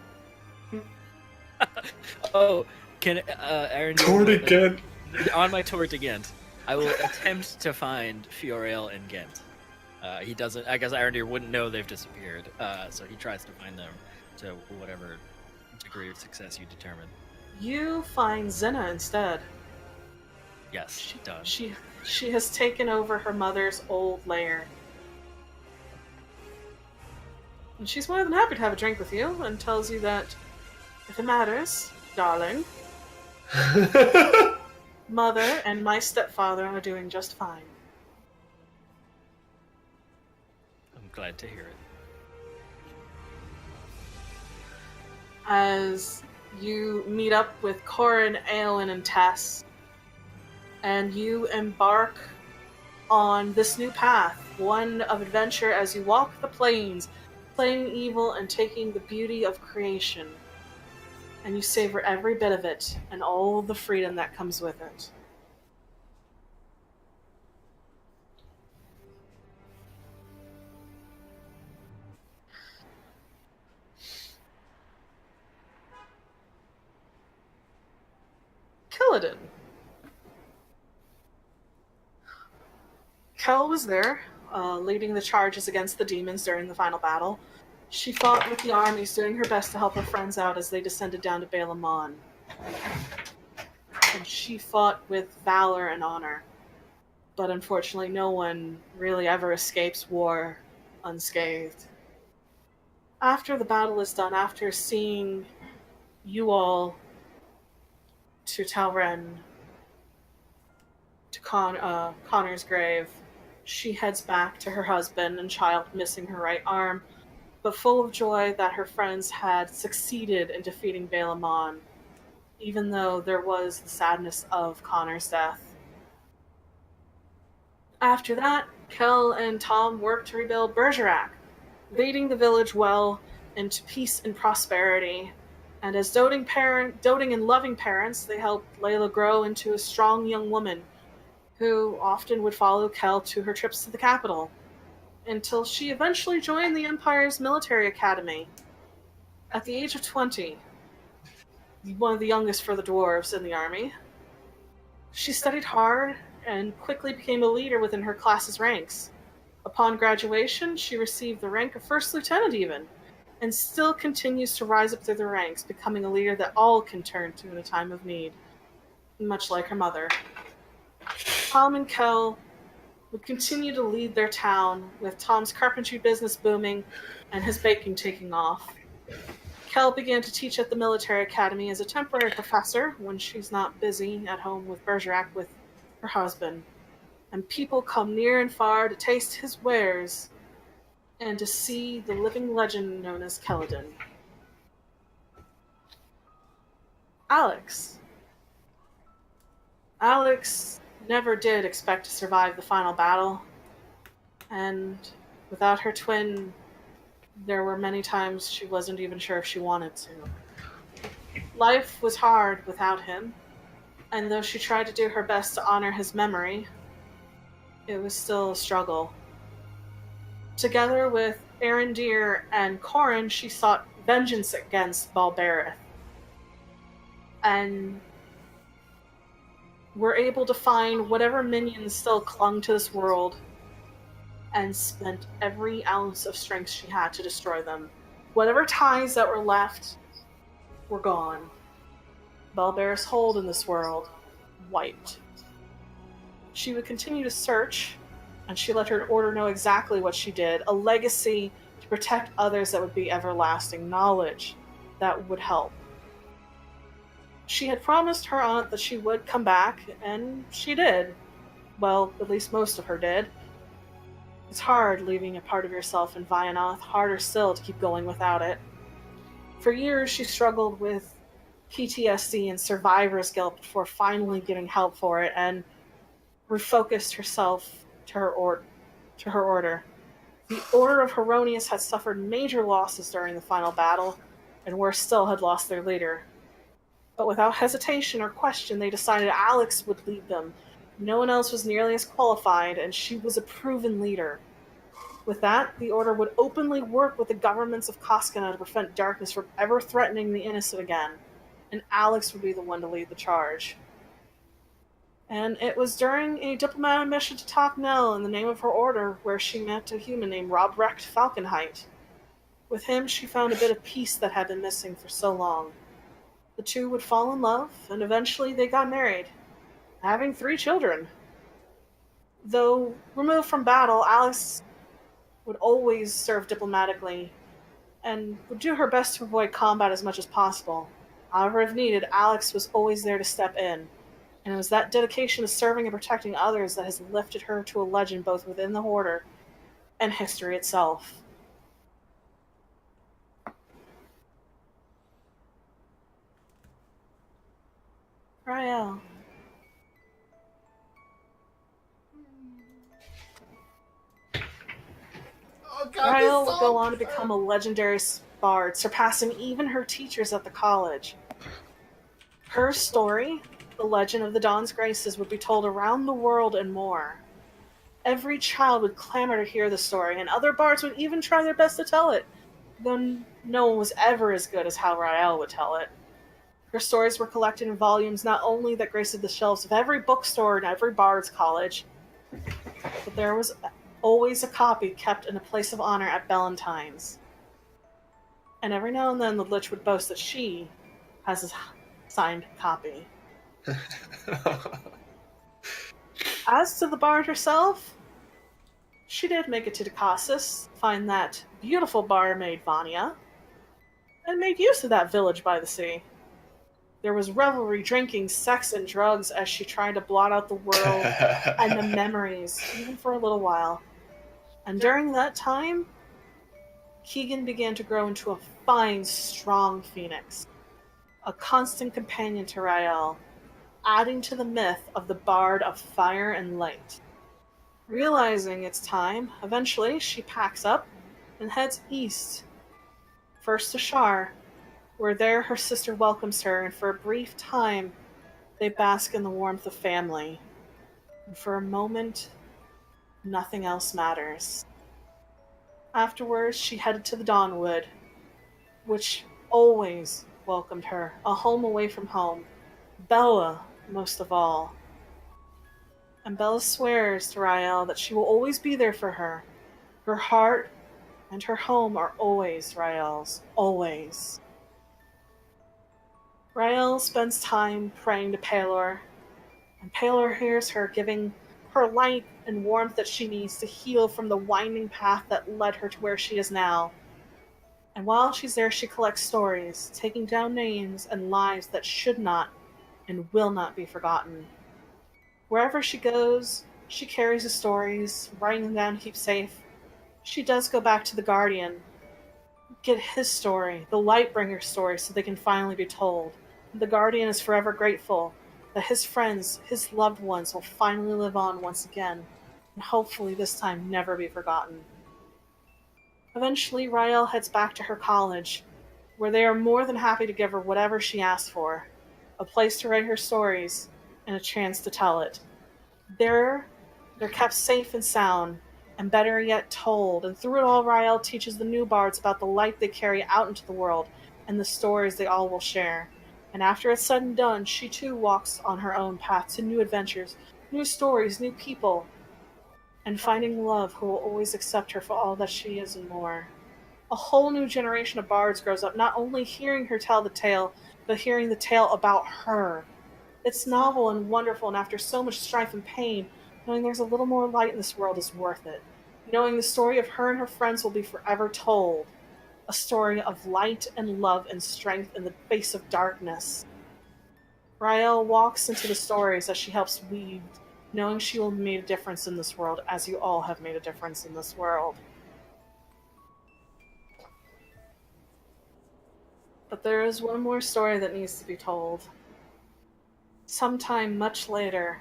Oh, can Aaron... Tour to Ghent? On my tour to Ghent, I will attempt to find Fiorel and Ghent. He doesn't... I guess Arendir wouldn't know they've disappeared, so he tries to find them to whatever degree of success you determine. You find Zinna instead. Yes, she does. She has taken over her mother's old lair. And she's more than happy to have a drink with you and tells you that if it matters, darling, Mother and my stepfather are doing just fine. I'm glad to hear it. As you meet up with Corin, Aelin, and Tess, and you embark on this new path, one of adventure as you walk the plains, playing evil and taking the beauty of creation. And you savor every bit of it and all the freedom that comes with it. Killadin. Kel was there, leading the charges against the demons during the final battle. She fought with the armies, doing her best to help her friends out as they descended down to Balamon. And she fought with valor and honor. But unfortunately, no one really ever escapes war unscathed. After the battle is done, after seeing you all to Talren, to Connor's grave, she heads back to her husband and child, missing her right arm, but full of joy that her friends had succeeded in defeating Balamon, even though there was the sadness of Connor's death. After that, Kel and Tom worked to rebuild Bergerac, leading the village well into peace and prosperity. And as doting and loving parents, they helped Layla grow into a strong young woman who often would follow Kel to her trips to the capital, until she eventually joined the Empire's military academy. At the age of 20, one of the youngest for the dwarves in the army, she studied hard and quickly became a leader within her class's ranks. Upon graduation, she received the rank of first lieutenant even, and still continues to rise up through the ranks, becoming a leader that all can turn to in a time of need, much like her mother. Tom and Kel would continue to lead their town, with Tom's carpentry business booming and his baking taking off. Kel began to teach at the military academy as a temporary professor when she's not busy at home with Bergerac with her husband, and people come near and far to taste his wares and to see the living legend known as Killadin. Alex. Alex never did expect to survive the final battle, and without her twin, there were many times she wasn't even sure if she wanted to. Life was hard without him, and though she tried to do her best to honor his memory, it was still a struggle. Together with Arendir and Corin, she sought vengeance against Balberith, and were able to find whatever minions still clung to this world and spent every ounce of strength she had to destroy them. Whatever ties that were left were gone. Balberith's hold in this world wiped. She would continue to search, and she let her order know exactly what she did, a legacy to protect others that would be everlasting, knowledge that would help. She had promised her aunt that she would come back, and she did. Well, at least most of her did. It's hard leaving a part of yourself in Vianoth, harder still to keep going without it. For years, she struggled with PTSD and survivor's guilt before finally getting help for it and refocused herself to her order. The Order of Heronius had suffered major losses during the final battle, and worse still, had lost their leader. But without hesitation or question, they decided Alex would lead them. No one else was nearly as qualified, and she was a proven leader. With that, the Order would openly work with the governments of Koskana to prevent darkness from ever threatening the innocent again, and Alex would be the one to lead the charge. And it was during a diplomatic mission to Toknell in the name of her order where she met a human named Robrecht Falkenheit. With him, she found a bit of peace that had been missing for so long. The two would fall in love, and eventually they got married, having 3 children. Though removed from battle, Alex would always serve diplomatically and would do her best to avoid combat as much as possible. However, if needed, Alex was always there to step in, and it was that dedication to serving and protecting others that has lifted her to a legend both within the Order and history itself. Rael. Oh god, this Rael would go song! on to become a legendary bard, surpassing even her teachers at the college. Her story, the legend of the Dawn's Graces, would be told around the world and more. Every child would clamor to hear the story, and other bards would even try their best to tell it, though no one was ever as good as how Rael would tell it. Her stories were collected in volumes not only that graced the shelves of every bookstore and every bard's college, but there was always a copy kept in a place of honor at Ballantyne's. And every now and then the Lich would boast that she has a signed copy. As to the bard herself, she did make it to Decassus, find that beautiful barmaid Vanya, and made use of that village by the sea. There was revelry, drinking, sex, and drugs as she tried to blot out the world and the memories, even for a little while. And during that time, Keegan began to grow into a fine, strong phoenix, a constant companion to Rael, adding to the myth of the Bard of Fire and Light. Realizing it's time, eventually she packs up and heads east, first to Shar, where there her sister welcomes her, and for a brief time they bask in the warmth of family. And for a moment, nothing else matters. Afterwards, she headed to the Dawnwood, which always welcomed her, a home away from home. Bella, most of all. And Bella swears to Rael that she will always be there for her. Her heart and her home are always Rael's. Always. Rael spends time praying to Pelor, and Pelor hears her, giving her light and warmth that she needs to heal from the winding path that led her to where she is now. And while she's there, she collects stories, taking down names and lives that should not and will not be forgotten. Wherever she goes, she carries the stories, writing them down to keep safe. She does go back to the Guardian, get his story, the Lightbringer's story, so they can finally be told. The Guardian is forever grateful that his friends, his loved ones, will finally live on once again, and hopefully this time never be forgotten. Eventually, Rael heads back to her college, where they are more than happy to give her whatever she asks for, a place to write her stories, and a chance to tell it. There, they're kept safe and sound, and better yet told, and through it all Rael teaches the new bards about the light they carry out into the world, and the stories they all will share. And after it's said and done, she too walks on her own path to new adventures, new stories, new people, and finding love who will always accept her for all that she is and more. A whole new generation of bards grows up, not only hearing her tell the tale, but hearing the tale about her. It's novel and wonderful, and after so much strife and pain, knowing there's a little more light in this world is worth it. Knowing the story of her and her friends will be forever told. A story of light and love and strength in the face of darkness. Rael walks into the stories as she helps weave, knowing she will make a difference in this world, as you all have made a difference in this world. But there is one more story that needs to be told. Sometime much later,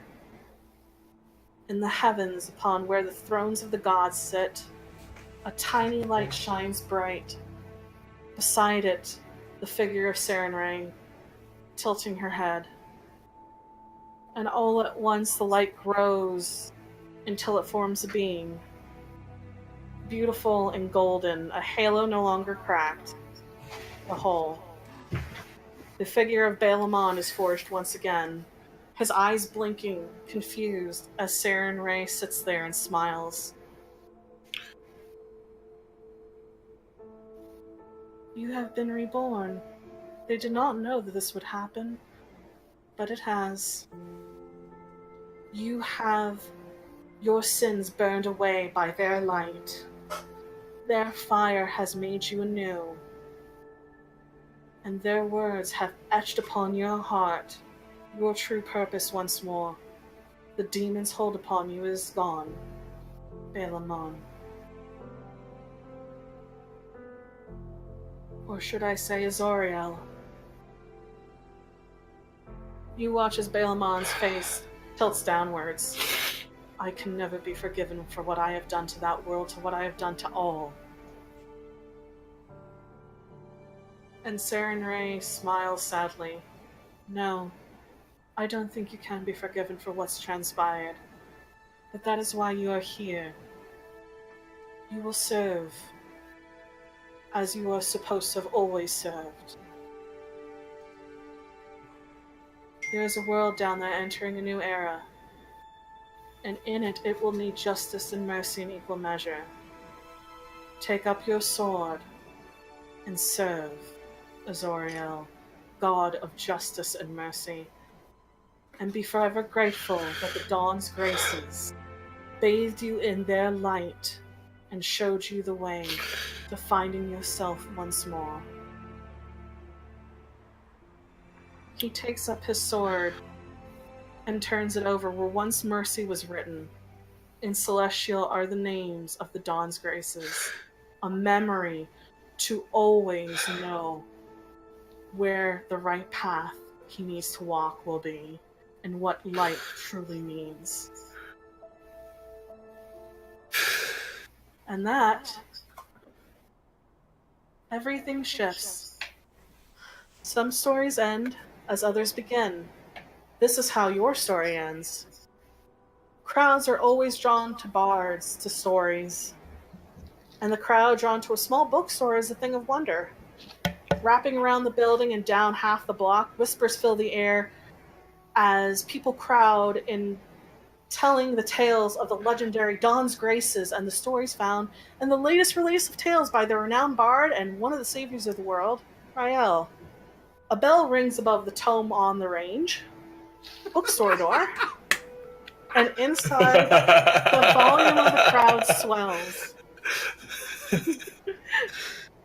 in the heavens upon where the thrones of the gods sit, a tiny light shines bright. Beside it, the figure of Sarenrae, tilting her head. And all at once the light grows until it forms a being. Beautiful and golden, a halo no longer cracked. The whole. The figure of Balamon is forged once again, his eyes blinking, confused, as Sarenrae sits there and smiles. You have been reborn. They did not know that this would happen, but it has. You have your sins burned away by their light. Their fire has made you anew, and their words have etched upon your heart your true purpose once more. The demon's hold upon you is gone, Balamon. Or should I say Azoriel? You watch as Balamon's face tilts downwards. I can never be forgiven for what I have done to that world, to what I have done to all. And Sarenrae smiles sadly. No, I don't think you can be forgiven for what's transpired. But that is why you are here. You will serve as you are supposed to have always served. There is a world down there entering a new era, and in it, it will need justice and mercy in equal measure. Take up your sword and serve, Azoriel, God of justice and mercy, and be forever grateful that the Dawn's graces bathed you in their light and showed you the way to finding yourself once more. He takes up his sword and turns it over where once mercy was written. In Celestial are the names of the Dawn's graces, a memory to always know where the right path he needs to walk will be, and what light truly means. And that, everything shifts. Some stories end as others begin. This is how your story ends. Crowds are always drawn to bards, to stories. And the crowd drawn to a small bookstore is a thing of wonder. Wrapping around the building and down half the block, whispers fill the air as people crowd in telling the tales of the legendary Dawn's Graces and the stories found in the latest release of tales by the renowned bard and one of the saviors of the world, Rael. A bell rings above the tome on the range, the bookstore door, and inside, the volume of the crowd swells.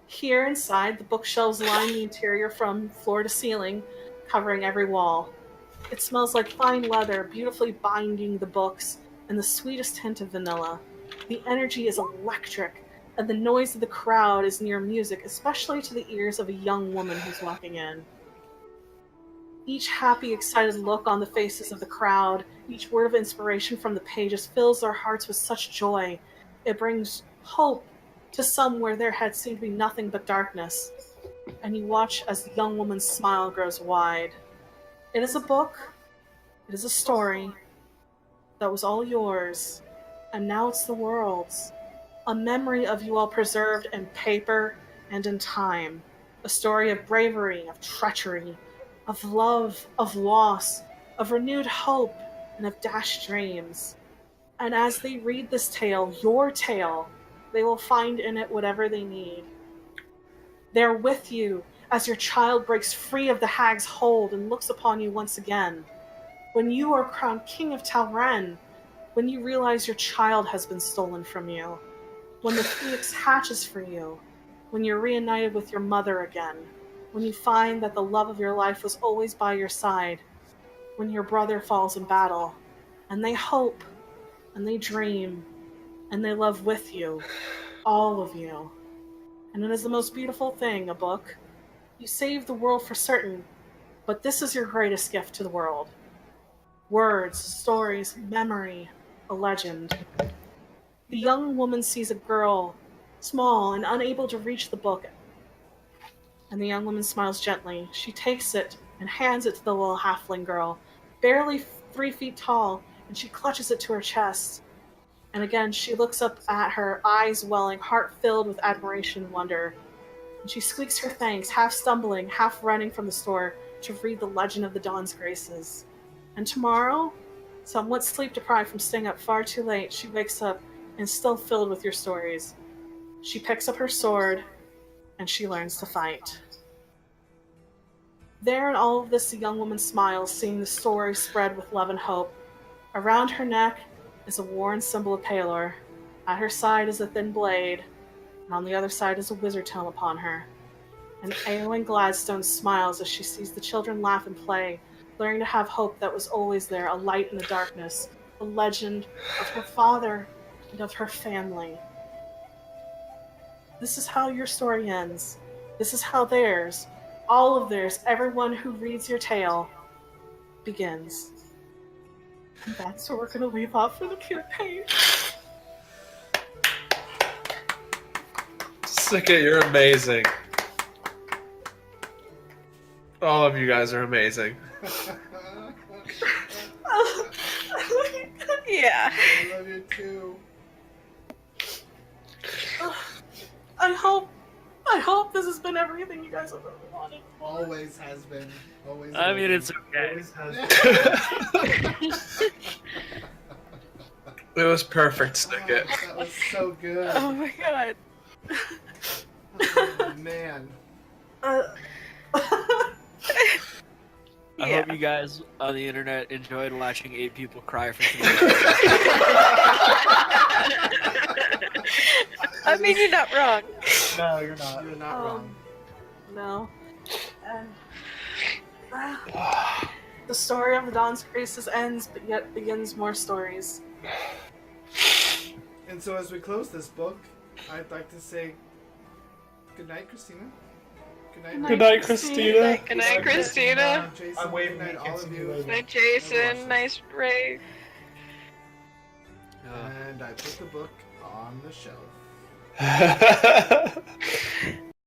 Here inside, the bookshelves line the interior from floor to ceiling, covering every wall. It smells like fine leather, beautifully binding the books, and the sweetest hint of vanilla. The energy is electric, and the noise of the crowd is near music, especially to the ears of a young woman who's walking in. Each happy, excited look on the faces of the crowd, each word of inspiration from the pages fills their hearts with such joy. It brings hope to some where there had seemed to be nothing but darkness. And you watch as the young woman's smile grows wide. It is a book, it is a story that was all yours, and now it's the world's. A memory of you all preserved in paper and in time. A story of bravery, of treachery, of love, of loss, of renewed hope, and of dashed dreams. And as they read this tale, your tale, they will find in it whatever they need. They're with you as your child breaks free of the hag's hold and looks upon you once again. When you are crowned King of Talren, when you realize your child has been stolen from you, when the phoenix hatches for you, when you're reunited with your mother again, when you find that the love of your life was always by your side, when your brother falls in battle, and they hope, and they dream, and they love with you, all of you. And it is the most beautiful thing, a book. You save the world for certain, but this is your greatest gift to the world. Words, stories, memory, a legend. The young woman sees a girl, small and unable to reach the book, and the young woman smiles gently. She takes it and hands it to the little halfling girl, barely 3 feet tall, and she clutches it to her chest. And again, she looks up at her, eyes welling, heart filled with admiration and wonder. And she squeaks her thanks, half stumbling, half running from the store to read the legend of the Dawn's Graces. And tomorrow, somewhat sleep-deprived from staying up far too late, she wakes up and still filled with your stories. She picks up her sword, and she learns to fight. There in all of this, the young woman smiles, seeing the story spread with love and hope. Around her neck is a worn symbol of Palor. At her side is a thin blade, and on the other side is a wizard tome upon her. And Eowyn Gladstone smiles as she sees the children laugh and play, learning to have hope that was always there, a light in the darkness, a legend of her father and of her family. This is how your story ends. This is how theirs, all of theirs, everyone who reads your tale, begins. And that's where we're going to leave off for the campaign. Sicket, you're amazing. All of you guys are amazing. Yeah. I love you too. I hope this has been everything you guys have ever wanted. Always has been. Always. I will mean, be. it's okay. It was perfect, Sicket. That was so good. Oh my god. Oh, man. I Yeah. hope you guys on the internet enjoyed watching 8 people cry for 3 I mean, you're not wrong. No, you're not. You're not wrong. No. And the story of the Dawn's Graces ends, but yet begins more stories. And so as we close this book, I'd like to say good night, Christina. Good night. Good night, Christina. Good night, Christina. Jason, I'm waving good night, at all of you. you. Night, Jason. Nice Ray. And I put the book on the shelf.